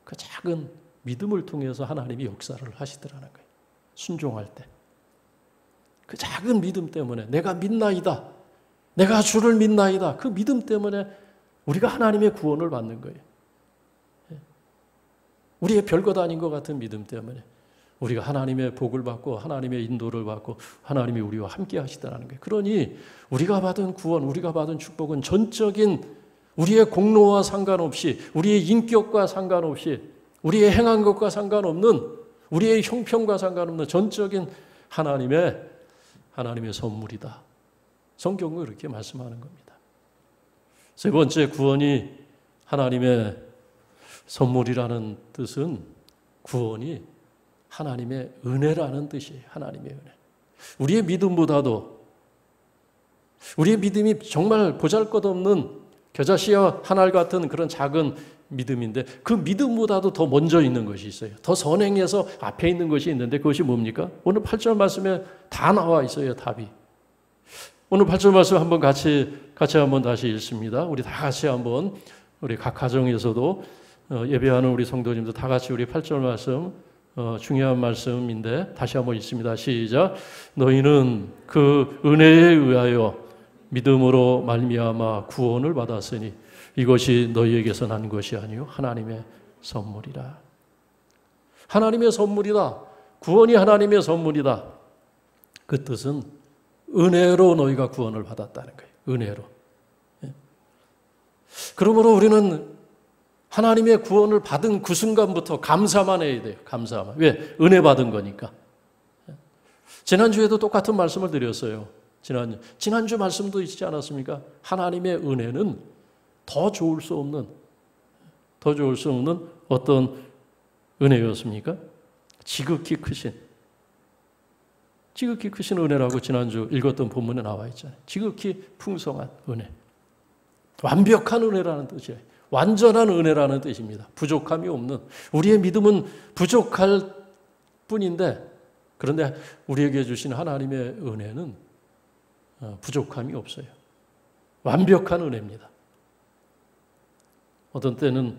그 작은 믿음을 통해서 하나님이 역사를 하시더라는 거예요. 순종할 때. 그 작은 믿음 때문에 내가 믿나이다, 내가 주를 믿나이다, 그 믿음 때문에 우리가 하나님의 구원을 받는 거예요. 우리의 별것 아닌 것 같은 믿음 때문에 우리가 하나님의 복을 받고 하나님의 인도를 받고 하나님이 우리와 함께 하시다는 거예요. 그러니 우리가 받은 구원, 우리가 받은 축복은 전적인 우리의 공로와 상관없이, 우리의 인격과 상관없이, 우리의 행한 것과 상관없는, 우리의 형편과 상관없는 전적인 하나님의 선물이다. 성경은 그렇게 말씀하는 겁니다. 세 번째, 구원이 하나님의 선물이라는 뜻은, 구원이 하나님의 은혜라는 뜻이에요. 하나님의 은혜. 우리의 믿음보다도, 우리의 믿음이 정말 보잘것없는 겨자씨와 한 알 같은 그런 작은 믿음인데, 그 믿음보다도 더 먼저 있는 것이 있어요. 더 선행해서 앞에 있는 것이 있는데, 그것이 뭡니까? 오늘 8절 말씀에 다 나와 있어요. 답이. 오늘 8절 말씀 한번 같이 한번 다시 읽습니다. 우리 다 같이 한번, 우리 각 가정에서도 예배하는 우리 성도님들 다 같이 우리 8절 말씀, 중요한 말씀인데 다시 한번 읽습니다. 시작. 너희는 그 은혜에 의하여 믿음으로 말미암아 구원을 받았으니 이것이 너희에게서 난 것이 아니요 하나님의 선물이라. 하나님의 선물이다. 구원이 하나님의 선물이다. 그 뜻은 은혜로 너희가 구원을 받았다는 거예요. 은혜로. 그러므로 우리는 하나님의 구원을 받은 그 순간부터 감사만 해야 돼요. 감사만. 왜? 은혜 받은 거니까. 지난주에도 똑같은 말씀을 드렸어요. 지난주 말씀도 있지 않았습니까? 하나님의 은혜는 더 좋을 수 없는 어떤 은혜였습니까? 지극히 크신 은혜라고 지난주 읽었던 본문에 나와 있잖아요. 지극히 풍성한 은혜. 완벽한 은혜라는 뜻이에요. 완전한 은혜라는 뜻입니다. 부족함이 없는. 우리의 믿음은 부족할 뿐인데, 그런데 우리에게 주신 하나님의 은혜는 부족함이 없어요. 완벽한 은혜입니다. 어떤 때는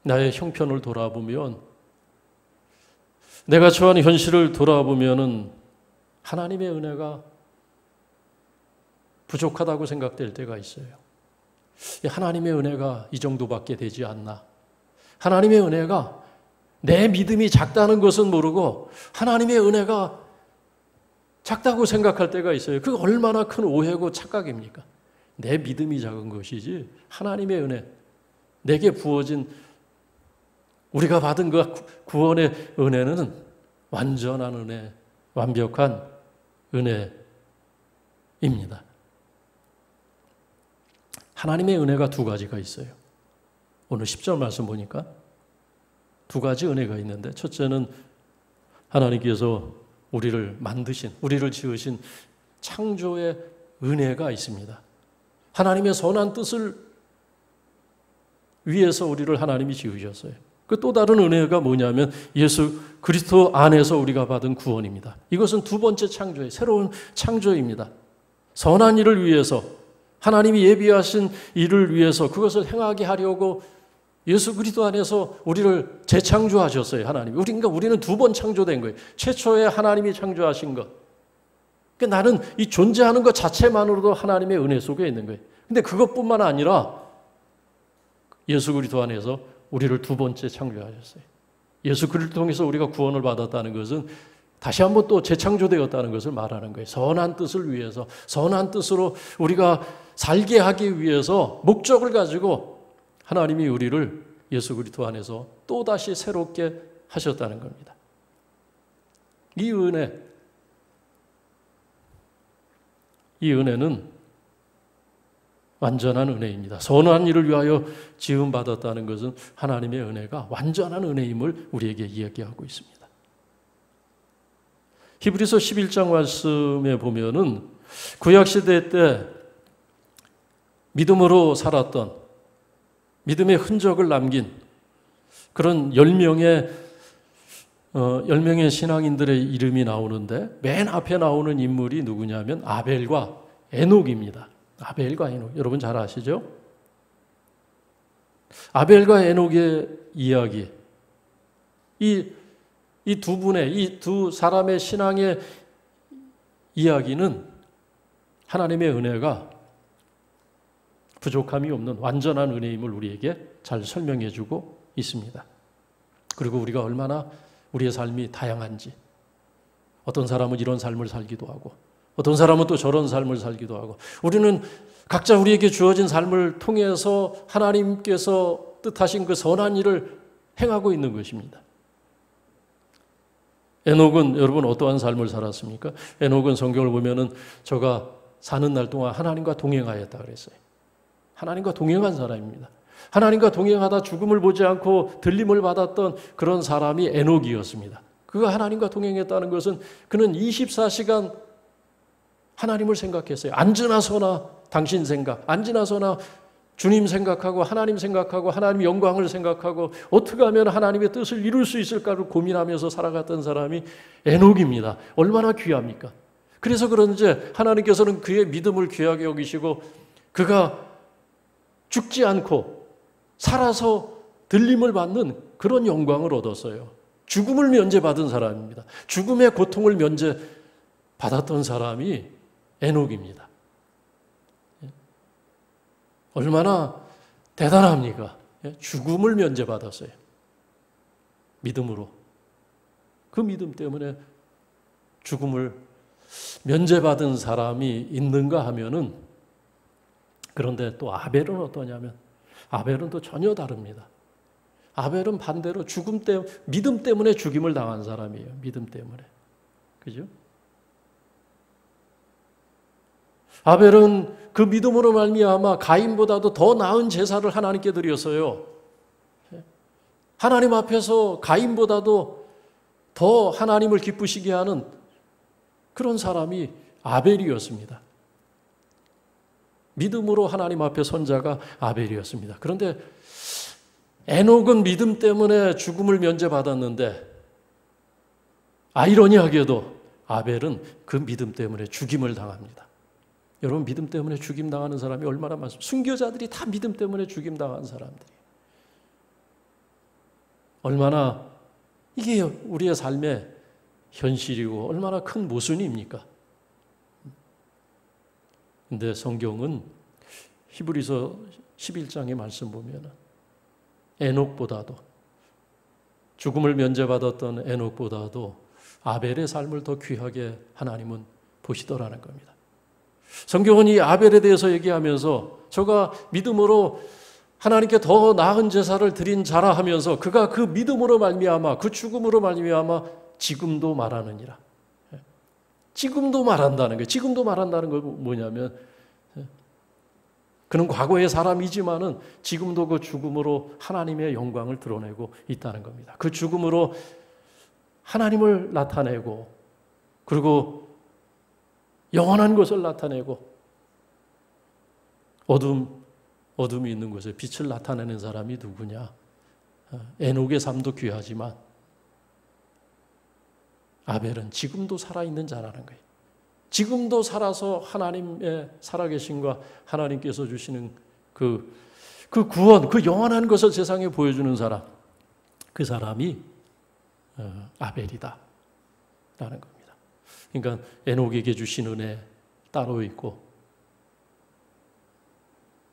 나의 형편을 돌아보면, 내가 처한 현실을 돌아보면은 하나님의 은혜가 부족하다고 생각될 때가 있어요. 하나님의 은혜가 이 정도밖에 되지 않나. 하나님의 은혜가, 내 믿음이 작다는 것은 모르고 하나님의 은혜가 작다고 생각할 때가 있어요. 그게 얼마나 큰 오해고 착각입니까? 내 믿음이 작은 것이지 하나님의 은혜, 내게 부어진, 우리가 받은 그 구원의 은혜는 완전한 은혜, 완벽한 은혜입니다. 하나님의 은혜가 두 가지가 있어요. 오늘 10절 말씀 보니까 두 가지 은혜가 있는데, 첫째는 하나님께서 우리를 만드신, 우리를 지으신 창조의 은혜가 있습니다. 하나님의 선한 뜻을 위해서 우리를 하나님이 지으셨어요. 그 또 다른 은혜가 뭐냐면 예수 그리스도 안에서 우리가 받은 구원입니다. 이것은 두 번째 창조의 새로운 창조입니다. 선한 일을 위해서, 하나님이 예비하신 일을 위해서 그것을 행하게 하려고 예수 그리스도 안에서 우리를 재창조하셨어요. 하나님이. 그러니까 우리는 두 번 창조된 거예요. 최초에 하나님이 창조하신 것. 그러니까 나는 이 존재하는 것 자체만으로도 하나님의 은혜 속에 있는 거예요. 근데 그것뿐만 아니라 예수 그리스도 안에서 우리를 두 번째 창조하셨어요. 예수 그리스도를 통해서 우리가 구원을 받았다는 것은 다시 한번 또 재창조되었다는 것을 말하는 거예요. 선한 뜻을 위해서, 선한 뜻으로 우리가 살게 하기 위해서 목적을 가지고 하나님이 우리를 예수 그리스도 안에서 또다시 새롭게 하셨다는 겁니다. 이 은혜는 완전한 은혜입니다. 선한 일을 위하여 지음받았다는 것은 하나님의 은혜가 완전한 은혜임을 우리에게 이야기하고 있습니다. 히브리서 11장 말씀에 보면은 구약시대 때 믿음으로 살았던, 믿음의 흔적을 남긴 그런 10명의 신앙인들의 이름이 나오는데, 맨 앞에 나오는 인물이 누구냐면 아벨과 에녹입니다. 아벨과 에녹, 여러분 잘 아시죠? 아벨과 에녹의 이야기, 이 두 분의, 이 두 사람의 신앙의 이야기는 하나님의 은혜가 부족함이 없는 완전한 은혜임을 우리에게 잘 설명해 주고 있습니다. 그리고 우리가 얼마나 우리의 삶이 다양한지, 어떤 사람은 이런 삶을 살기도 하고 어떤 사람은 또 저런 삶을 살기도 하고, 우리는 각자 우리에게 주어진 삶을 통해서 하나님께서 뜻하신 그 선한 일을 행하고 있는 것입니다. 에녹은 여러분 어떠한 삶을 살았습니까? 에녹은 성경을 보면은 저가 사는 날 동안 하나님과 동행하였다 그랬어요. 하나님과 동행한 사람입니다. 하나님과 동행하다 죽음을 보지 않고 들림을 받았던 그런 사람이 에녹이었습니다. 그가 하나님과 동행했다는 것은 그는 24시간 하나님을 생각했어요. 앉으나 서나 당신 생각, 앉으나 서나 주님 생각하고 하나님 생각하고 하나님 영광을 생각하고 어떻게 하면 하나님의 뜻을 이룰 수 있을까를 고민하면서 살아갔던 사람이 에녹입니다. 얼마나 귀합니까? 그래서 그런지 하나님께서는 그의 믿음을 귀하게 여기시고 그가 죽지 않고 살아서 들림을 받는 그런 영광을 얻었어요. 죽음을 면제받은 사람입니다. 죽음의 고통을 면제받았던 사람이 에녹입니다. 얼마나 대단합니까? 죽음을 면제받았어요. 믿음으로. 그 믿음 때문에 죽음을 면제받은 사람이 있는가 하면은, 그런데 또 아벨은 어떠냐면 아벨은 또 전혀 다릅니다. 아벨은 반대로 믿음 때문에 죽임을 당한 사람이에요. 믿음 때문에. 그죠? 아벨은 그 믿음으로 말미암아 가인보다도 더 나은 제사를 하나님께 드렸어요. 하나님 앞에서 가인보다도 더 하나님을 기쁘시게 하는 그런 사람이 아벨이었습니다. 믿음으로 하나님 앞에 선 자가 아벨이었습니다. 그런데 에녹은 믿음 때문에 죽음을 면제받았는데 아이러니하게도 아벨은 그 믿음 때문에 죽임을 당합니다. 여러분, 믿음 때문에 죽임당하는 사람이 얼마나 많습니까? 순교자들이 다 믿음 때문에 죽임당한 사람들이. 얼마나 이게 우리의 삶의 현실이고 얼마나 큰 모순입니까? 근데 성경은 히브리서 11장의 말씀 보면 에녹보다도, 죽음을 면제받았던 에녹보다도 아벨의 삶을 더 귀하게 하나님은 보시더라는 겁니다. 성경은 이 아벨에 대해서 얘기하면서 저가 믿음으로 하나님께 더 나은 제사를 드린 자라 하면서 그가 그 믿음으로 말미암아, 그 죽음으로 말미암아 지금도 말하느니라. 지금도 말한다는 거예요. 지금도 말한다는 건 뭐냐면 그는 과거의 사람이지만은 지금도 그 죽음으로 하나님의 영광을 드러내고 있다는 겁니다. 그 죽음으로 하나님을 나타내고, 그리고 영원한 것을 나타내고, 어둠이 있는 곳에 빛을 나타내는 사람이 누구냐? 에녹의 삶도 귀하지만 아벨은 지금도 살아있는 자라는 거예요. 지금도 살아서 하나님의 살아계심과 하나님께서 주시는 그 구원, 그 영원한 것을 세상에 보여주는 사람, 그 사람이 아벨이다 라는 겁니다. 그러니까 에녹에게 주신 은혜 따로 있고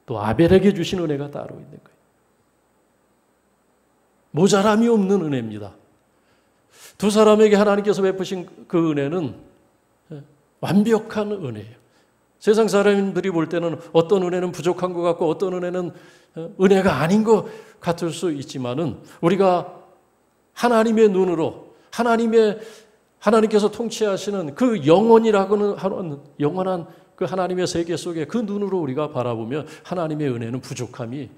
또 아벨에게 주신 은혜가 따로 있는 거예요. 모자람이 없는 은혜입니다. 두 사람에게 하나님께서 베푸신 그 은혜는 완벽한 은혜예요. 세상 사람들이 볼 때는 어떤 은혜는 부족한 것 같고 어떤 은혜는 은혜가 아닌 것 같을 수 있지만은 우리가 하나님의 눈으로 하나님께서 통치하시는 그 영원이라고는 하는 영원한 그 하나님의 세계 속에 그 눈으로 우리가 바라보면 하나님의 은혜는 부족함이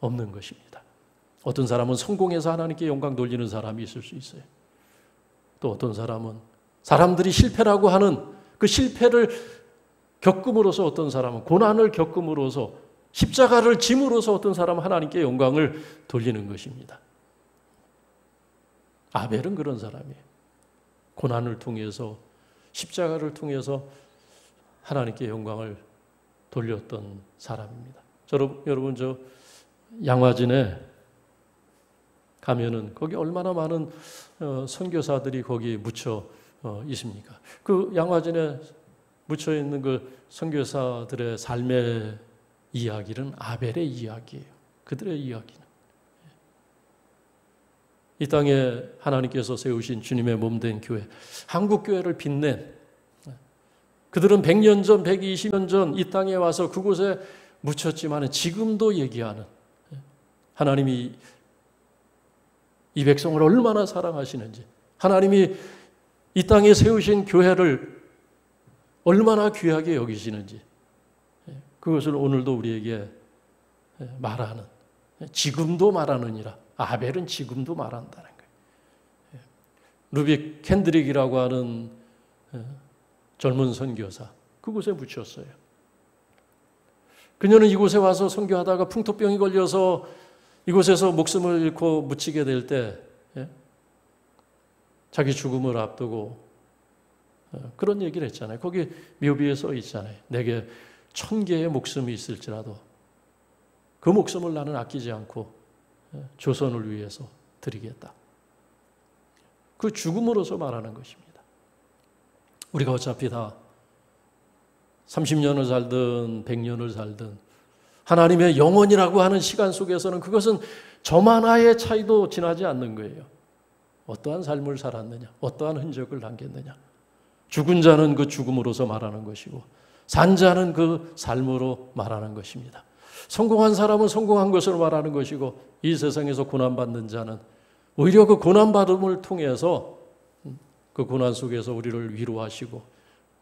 없는 것입니다. 어떤 사람은 성공해서 하나님께 영광 돌리는 사람이 있을 수 있어요. 또 어떤 사람은 사람들이 실패라고 하는 그 실패를 겪음으로써 어떤 사람은 고난을 겪음으로써 십자가를 짐으로써 어떤 사람은 하나님께 영광을 돌리는 것입니다. 아벨은 그런 사람이에요. 고난을 통해서 십자가를 통해서 하나님께 영광을 돌렸던 사람입니다. 여러분 저 양화진에 가면은 거기 얼마나 많은 선교사들이 거기 묻혀 있습니까? 그 양화진에 묻혀 있는 그 선교사들의 삶의 이야기는 아벨의 이야기예요. 그들의 이야기는 이 땅에 하나님께서 세우신 주님의 몸된 교회, 한국 교회를 빛낸 그들은 100년 전, 120년 전 이 땅에 와서 그곳에 묻혔지만 지금도 얘기하는 하나님이 이 백성을 얼마나 사랑하시는지, 하나님이 이 땅에 세우신 교회를 얼마나 귀하게 여기시는지, 그것을 오늘도 우리에게 말하는, 지금도 말하느니라. 아벨은 지금도 말한다는 거예요. 루빅 캔드릭이라고 하는 젊은 선교사, 그곳에 묻혔어요. 그녀는 이곳에 와서 선교하다가 풍토병이 걸려서 이곳에서 목숨을 잃고 묻히게 될 때 자기 죽음을 앞두고 그런 얘기를 했잖아요. 거기 묘비에 써 있잖아요. 내게 1000개의 목숨이 있을지라도 그 목숨을 나는 아끼지 않고 조선을 위해서 드리겠다. 그 죽음으로서 말하는 것입니다. 우리가 어차피 다 30년을 살든 100년을 살든 하나님의 영원이라고 하는 시간 속에서는 그것은 저만하의 차이도 지나지 않는 거예요. 어떠한 삶을 살았느냐, 어떠한 흔적을 남겼느냐. 죽은 자는 그 죽음으로서 말하는 것이고 산 자는 그 삶으로 말하는 것입니다. 성공한 사람은 성공한 것으로 말하는 것이고 이 세상에서 고난받는 자는 오히려 그 고난받음을 통해서 그 고난 속에서 우리를 위로하시고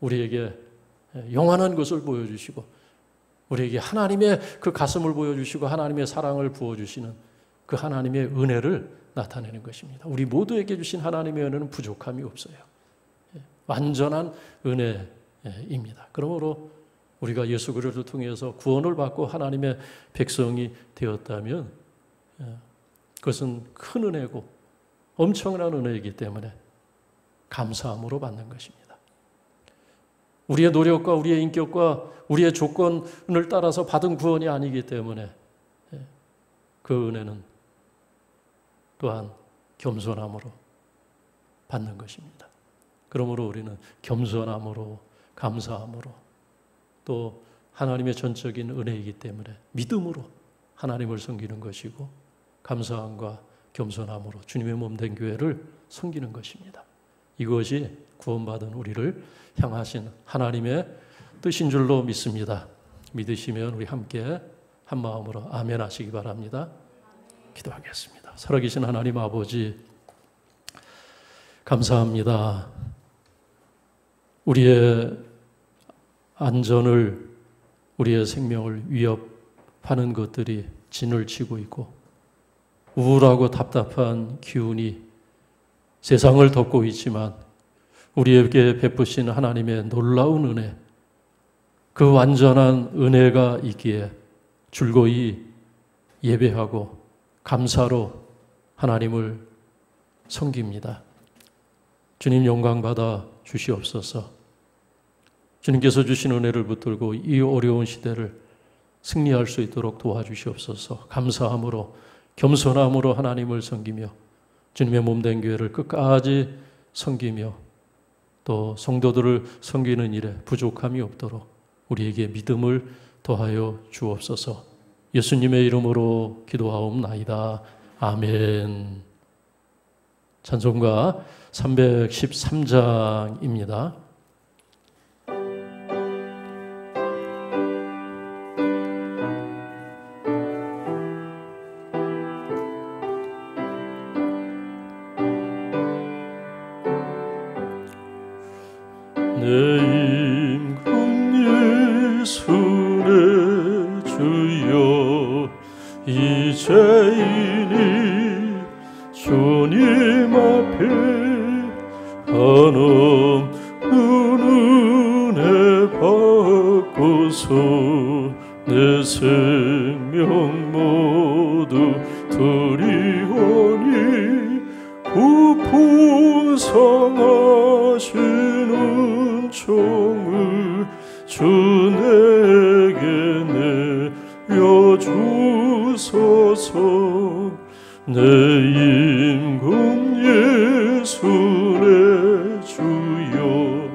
우리에게 영원한 것을 보여주시고 우리에게 하나님의 그 가슴을 보여주시고 하나님의 사랑을 부어주시는 그 하나님의 은혜를 나타내는 것입니다. 우리 모두에게 주신 하나님의 은혜는 부족함이 없어요. 완전한 은혜입니다. 그러므로 우리가 예수 그리스도를 통해서 구원을 받고 하나님의 백성이 되었다면 그것은 큰 은혜고 엄청난 은혜이기 때문에 감사함으로 받는 것입니다. 우리의 노력과 우리의 인격과 우리의 조건을 따라서 받은 구원이 아니기 때문에 그 은혜는 또한 겸손함으로 받는 것입니다. 그러므로 우리는 겸손함으로, 감사함으로, 또 하나님의 전적인 은혜이기 때문에 믿음으로 하나님을 섬기는 것이고, 감사함과 겸손함으로 주님의 몸된 교회를 섬기는 것입니다. 이것이 구원받은 우리를 향하신 하나님의 뜻인 줄로 믿습니다. 믿으시면 우리 함께 한 마음으로 아멘 하시기 바랍니다. 기도하겠습니다. 살아계신 하나님 아버지, 감사합니다. 우리의 안전을, 우리의 생명을 위협하는 것들이 진을 치고 있고, 우울하고 답답한 기운이 세상을 덮고 있지만 우리에게 베푸신 하나님의 놀라운 은혜, 그 완전한 은혜가 있기에 즐거이 예배하고 감사로 하나님을 섬깁니다. 주님 영광 받아 주시옵소서. 주님께서 주신 은혜를 붙들고 이 어려운 시대를 승리할 수 있도록 도와주시옵소서. 감사함으로, 겸손함으로 하나님을 섬기며 주님의 몸된 교회를 끝까지 섬기며 또 성도들을 섬기는 일에 부족함이 없도록 우리에게 믿음을 더하여 주옵소서. 예수님의 이름으로 기도하옵나이다. 아멘. 찬송가 313장입니다. 내 임금 예수의 주여, 이제이니 주님 앞에 한없는 은혜 받고서 내 생명 모두 드리오니, 부풍성하시는 종을 주 내게 내려주소서. 내 임금 예수 내 주여,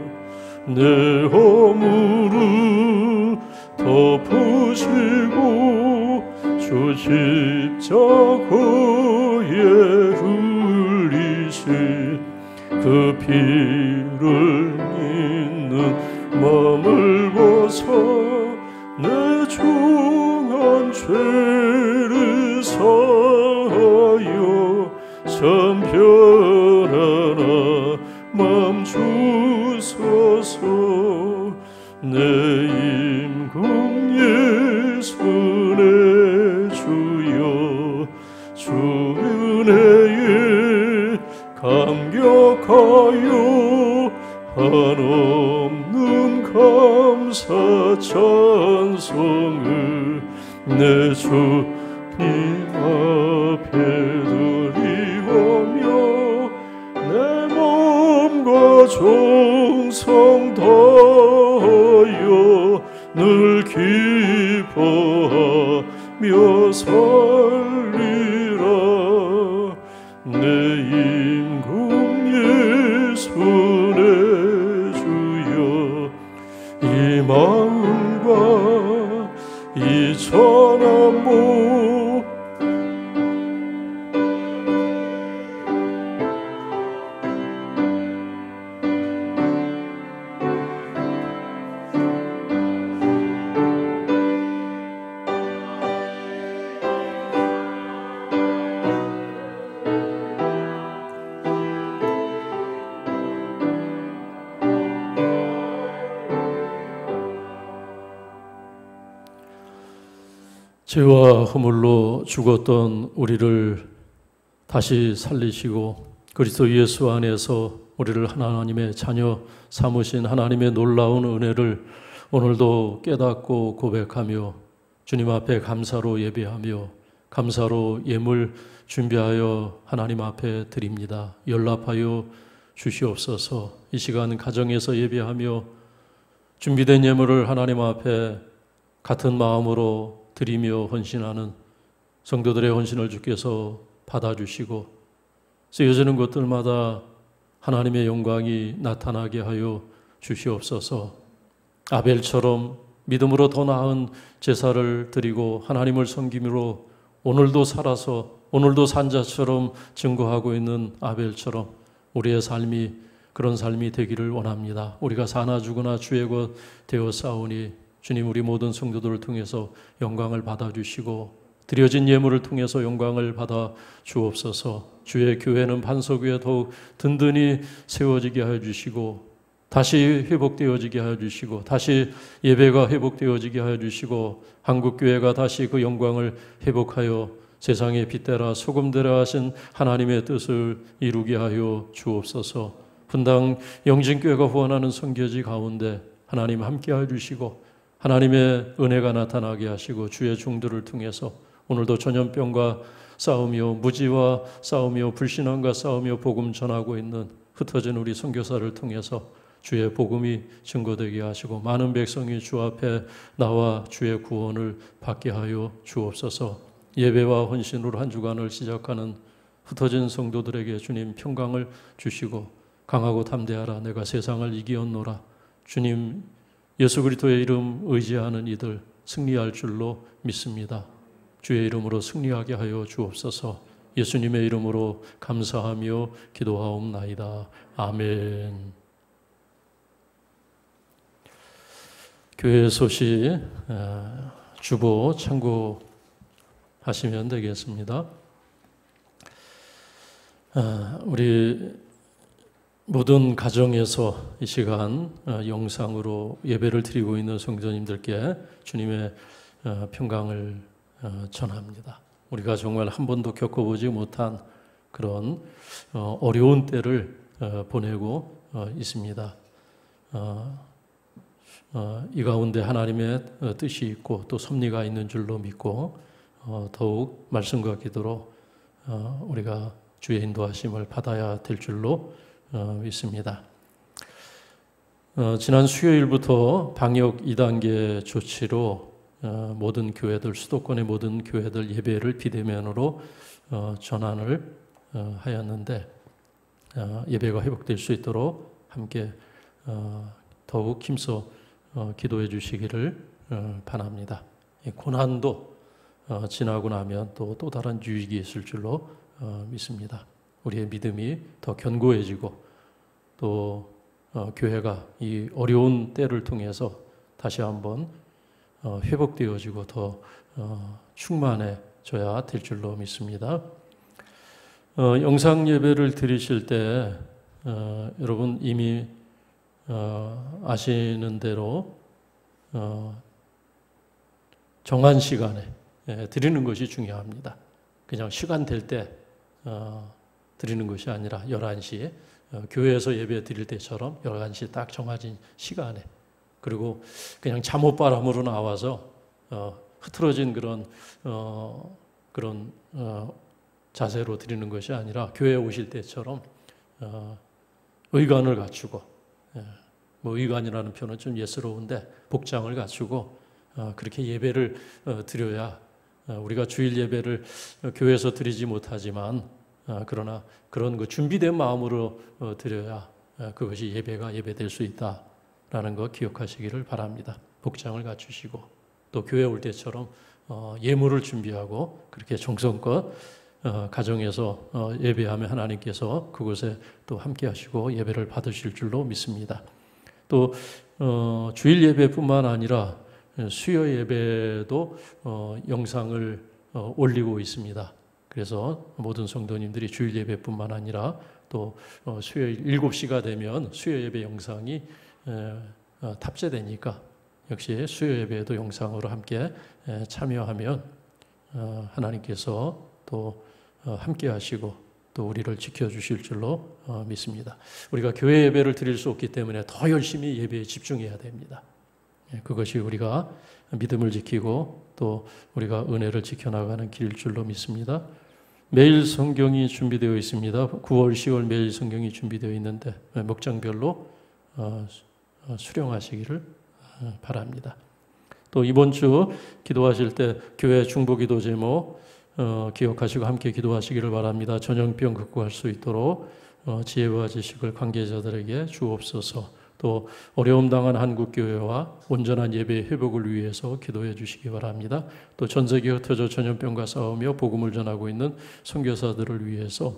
내 허물을 덮으시고 주 십자가에 흘리신 그 피를 믿는 마음을 벗어 내 중한 죄를 사하여 참 편안한 마음 주소서. 내 임금 예수 내 주여, 주 은혜에 감격하여 한없는 감사 찬송을 내 주님 앞에 드리오며, 내 몸과 정성 다하여 늘 기뻐하며 살리라. 내 임금 예수 내 주여, 이 마음과 이 전함 죄와 허물로 죽었던 우리를 다시 살리시고 그리스도 예수 안에서 우리를 하나님의 자녀 삼으신 하나님의 놀라운 은혜를 오늘도 깨닫고 고백하며 주님 앞에 감사로 예배하며 감사로 예물 준비하여 하나님 앞에 드립니다. 연락하여 주시옵소서. 이 시간 가정에서 예배하며 준비된 예물을 하나님 앞에 같은 마음으로 드리며 헌신하는 성도들의 헌신을 주께서 받아주시고 쓰여지는 것들마다 하나님의 영광이 나타나게 하여 주시옵소서. 아벨처럼 믿음으로 더 나은 제사를 드리고 하나님을 섬김으로 오늘도 살아서 오늘도 산자처럼 증거하고 있는 아벨처럼 우리의 삶이 그런 삶이 되기를 원합니다. 우리가 사나 죽으나 주의 것 되어 싸우니 주님 우리 모든 성도들을 통해서 영광을 받아주시고 드려진 예물을 통해서 영광을 받아 주옵소서. 주의 교회는 반석 위에 더욱 든든히 세워지게 하여 주시고 다시 회복되어지게 하여 주시고 다시 예배가 회복되어지게 하여 주시고 한국교회가 다시 그 영광을 회복하여 세상의 빛대라 소금대라 하신 하나님의 뜻을 이루게 하여 주옵소서. 분당 영진교회가 후원하는 선교지 가운데 하나님 함께하여 주시고 하나님의 은혜가 나타나게 하시고 주의 종들을 통해서 오늘도 전염병과 싸우며 무지와 싸우며 불신앙과 싸우며 복음 전하고 있는 흩어진 우리 선교사를 통해서 주의 복음이 증거되게 하시고 많은 백성이 주 앞에 나와 주의 구원을 받게 하여 주옵소서. 예배와 헌신으로 한 주간을 시작하는 흩어진 성도들에게 주님 평강을 주시고 강하고 담대하라 내가 세상을 이기었노라. 주님 예수 그리스도의 이름 의지하는 이들 승리할 줄로 믿습니다. 주의 이름으로 승리하게 하여 주옵소서. 예수님의 이름으로 감사하며 기도하옵나이다. 아멘. 교회 소식 주보 참고하시면 되겠습니다. 우리 모든 가정에서 이 시간 영상으로 예배를 드리고 있는 성도님들께 주님의 평강을 전합니다. 우리가 정말 한 번도 겪어보지 못한 그런 어려운 때를 보내고 있습니다. 이 가운데 하나님의 뜻이 있고 또 섭리가 있는 줄로 믿고 더욱 말씀과 기도로 우리가 주의 인도하심을 받아야 될 줄로 믿습니다. 지난 수요일부터 방역 2단계 조치로 모든 교회들, 수도권의 모든 교회들 예배를 비대면으로 전환을 하였는데 예배가 회복될 수 있도록 함께 더욱 힘써 기도해 주시기를 바랍니다. 고난도 지나고 나면 또 다른 유익이 있을 줄로 믿습니다. 우리의 믿음이 더 견고해지고 또 교회가 이 어려운 때를 통해서 다시 한번 회복되어지고 더 충만해져야 될 줄로 믿습니다. 영상 예배를 드리실 때 여러분 이미 아시는 대로 정한 시간에 드리는 것이 중요합니다. 그냥 시간 될 때 드리는 것이 아니라 11시에 교회에서 예배 드릴 때처럼 11시 딱 정해진 시간에 그리고 그냥 잠옷바람으로 나와서 흐트러진 그런 자세로 드리는 것이 아니라 교회에 오실 때처럼 의관을 갖추고 뭐 의관이라는 표현은 좀 예스러운데 복장을 갖추고 그렇게 예배를 드려야 우리가 주일 예배를 교회에서 드리지 못하지만 그러나 그런 그 준비된 마음으로 드려야 그것이 예배가 예배될 수 있다라는 거 기억하시기를 바랍니다. 복장을 갖추시고 또 교회 올 때처럼 예물을 준비하고 그렇게 정성껏 가정에서 예배하면 하나님께서 그곳에 또 함께 하시고 예배를 받으실 줄로 믿습니다. 또 주일 예배뿐만 아니라 수요 예배도 영상을 올리고 있습니다. 그래서 모든 성도님들이 주일 예배뿐만 아니라 또 수요일 7시가 되면 수요 예배 영상이 탑재되니까 역시 수요 예배도 영상으로 함께 참여하면 하나님께서 또 함께 하시고 또 우리를 지켜주실 줄로 믿습니다. 우리가 교회 예배를 드릴 수 없기 때문에 더 열심히 예배에 집중해야 됩니다. 그것이 우리가 믿음을 지키고 또 우리가 은혜를 지켜나가는 길일 줄로 믿습니다. 매일 성경이 준비되어 있습니다. 9월, 10월 매일 성경이 준비되어 있는데 목장별로 수령하시기를 바랍니다. 또 이번 주 기도하실 때 교회 중보기도 제목 기억하시고 함께 기도하시기를 바랍니다. 전염병 극복할 수 있도록 지혜와 지식을 관계자들에게 주옵소서. 또 어려움 당한 한국교회와 온전한 예배 회복을 위해서 기도해 주시기 바랍니다. 또 전 세계에 흩어져 전염병과 싸우며 복음을 전하고 있는 선교사들을 위해서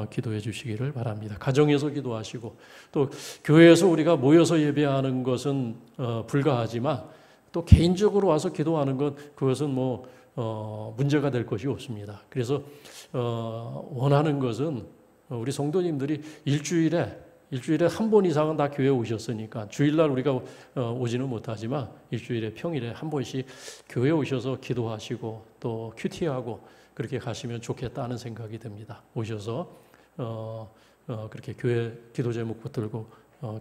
기도해 주시기를 바랍니다. 가정에서 기도하시고 또 교회에서 우리가 모여서 예배하는 것은 불가하지만 또 개인적으로 와서 기도하는 것 그것은 문제가 될 것이 없습니다. 그래서 원하는 것은 우리 성도님들이 일주일에 한 번 이상은 다 교회에 오셨으니까 주일날 우리가 오지는 못하지만 일주일에 평일에 한 번씩 교회에 오셔서 기도하시고 또 큐티하고 그렇게 가시면 좋겠다는 생각이 듭니다. 오셔서 그렇게 교회 기도 제목 붙들고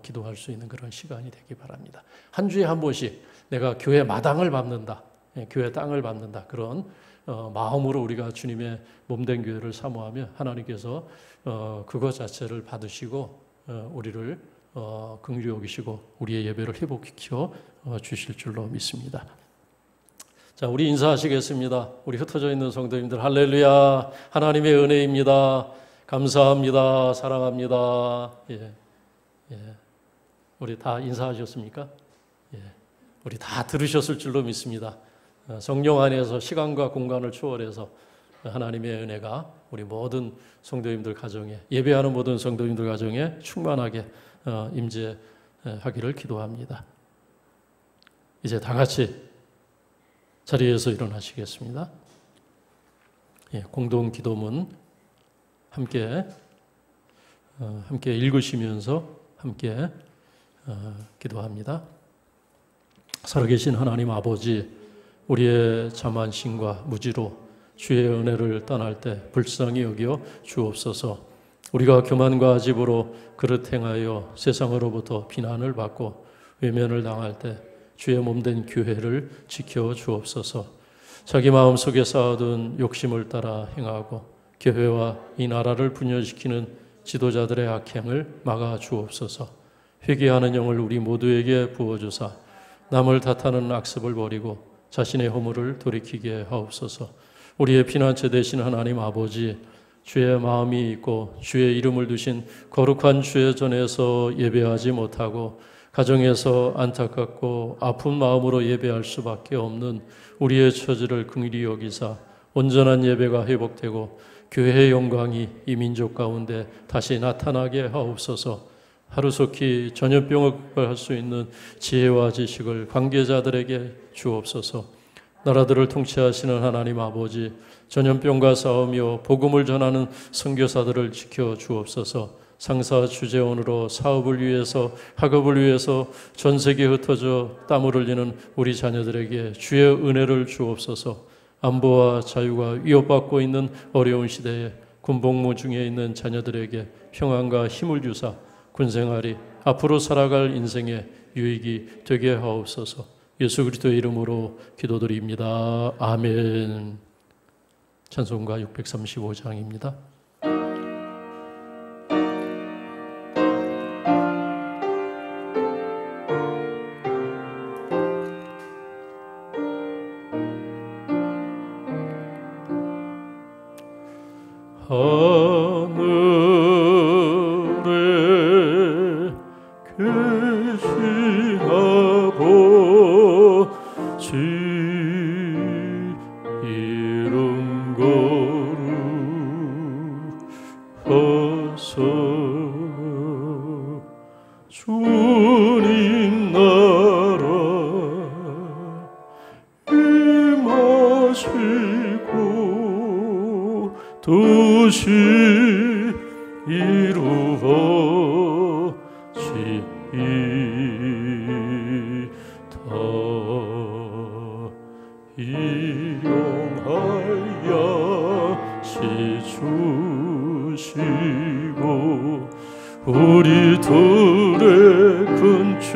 기도할 수 있는 그런 시간이 되기 바랍니다. 한 주에 한 번씩 내가 교회 마당을 밟는다, 교회 땅을 밟는다 그런 마음으로 우리가 주님의 몸된 교회를 사모하며 하나님께서 그것 자체를 받으시고 우리를 긍휼히 여기시고 우리의 예배를 회복시켜 주실 줄로 믿습니다. 자, 우리 인사하시겠습니다. 우리 흩어져 있는 성도님들 할렐루야, 하나님의 은혜입니다. 감사합니다. 사랑합니다. 예. 우리 다 인사하셨습니까? 예. 우리 다 들으셨을 줄로 믿습니다. 성령 안에서 시간과 공간을 초월해서 하나님의 은혜가 우리 모든 성도님들 가정에 예배하는 모든 성도님들 가정에 충만하게 임재하기를 기도합니다. 이제 다 같이 자리에서 일어나시겠습니다. 예, 공동 기도문 함께 읽으시면서 함께 기도합니다. 살아계신 하나님 아버지, 우리의 자만심과 무지로 주의 은혜를 떠날 때 불쌍히 여겨 주옵소서. 우리가 교만과 집으로 그릇 행하여 세상으로부터 비난을 받고 외면을 당할 때 주의 몸된 교회를 지켜 주옵소서. 자기 마음속에 쌓아둔 욕심을 따라 행하고 교회와 이 나라를 분열시키는 지도자들의 악행을 막아 주옵소서. 회개하는 영을 우리 모두에게 부어주사 남을 탓하는 악습을 버리고 자신의 허물을 돌이키게 하옵소서. 우리의 피난처 되신 하나님 아버지, 주의 마음이 있고 주의 이름을 두신 거룩한 주의 전에서 예배하지 못하고 가정에서 안타깝고 아픈 마음으로 예배할 수밖에 없는 우리의 처지를 긍휼히 여기사 온전한 예배가 회복되고 교회의 영광이 이 민족 가운데 다시 나타나게 하옵소서. 하루속히 전염병을 극복할 수 있는 지혜와 지식을 관계자들에게 주옵소서. 나라들을 통치하시는 하나님 아버지, 전염병과 싸우며 복음을 전하는 선교사들을 지켜 주옵소서. 상사 주재원으로 사업을 위해서 학업을 위해서 전 세계에 흩어져 땀을 흘리는 우리 자녀들에게 주의 은혜를 주옵소서. 안보와 자유가 위협받고 있는 어려운 시대에 군복무 중에 있는 자녀들에게 평안과 힘을 주사 군생활이 앞으로 살아갈 인생의 유익이 되게 하옵소서. 예수 그리스도의 이름으로 기도드립니다. 아멘. 찬송가 635장입니다. 하늘에 계신 아버지 이름 거룩하사 주님 나라 임하시고 도시 이루어지이다. 일용하여 시주시고 우리들의 큰 죄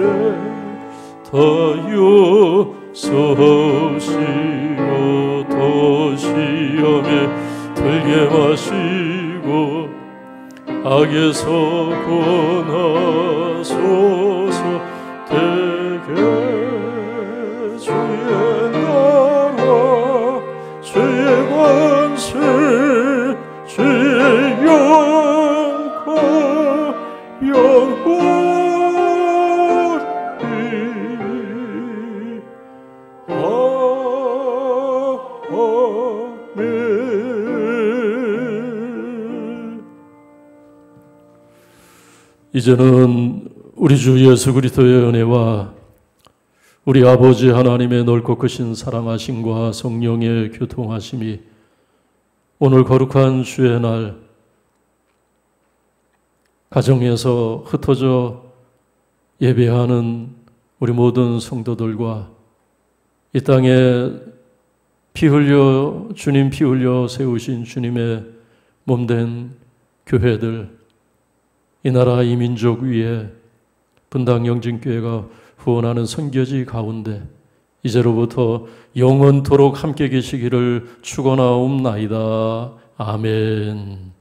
다여 서시고 더 시험에 들게 마시고 악에서 구원하소서. 되게 이제는 우리 주 예수 그리스도의 은혜와 우리 아버지 하나님의 넓고 크신 사랑하심과 성령의 교통하심이 오늘 거룩한 주의 날 가정에서 흩어져 예배하는 우리 모든 성도들과 이 땅에 주님 피 흘려 세우신 주님의 몸된 교회들, 이 나라 이 민족 위에 분당 영진교회가 후원하는 선교지 가운데 이제로부터 영원토록 함께 계시기를 축원하옵나이다. 아멘.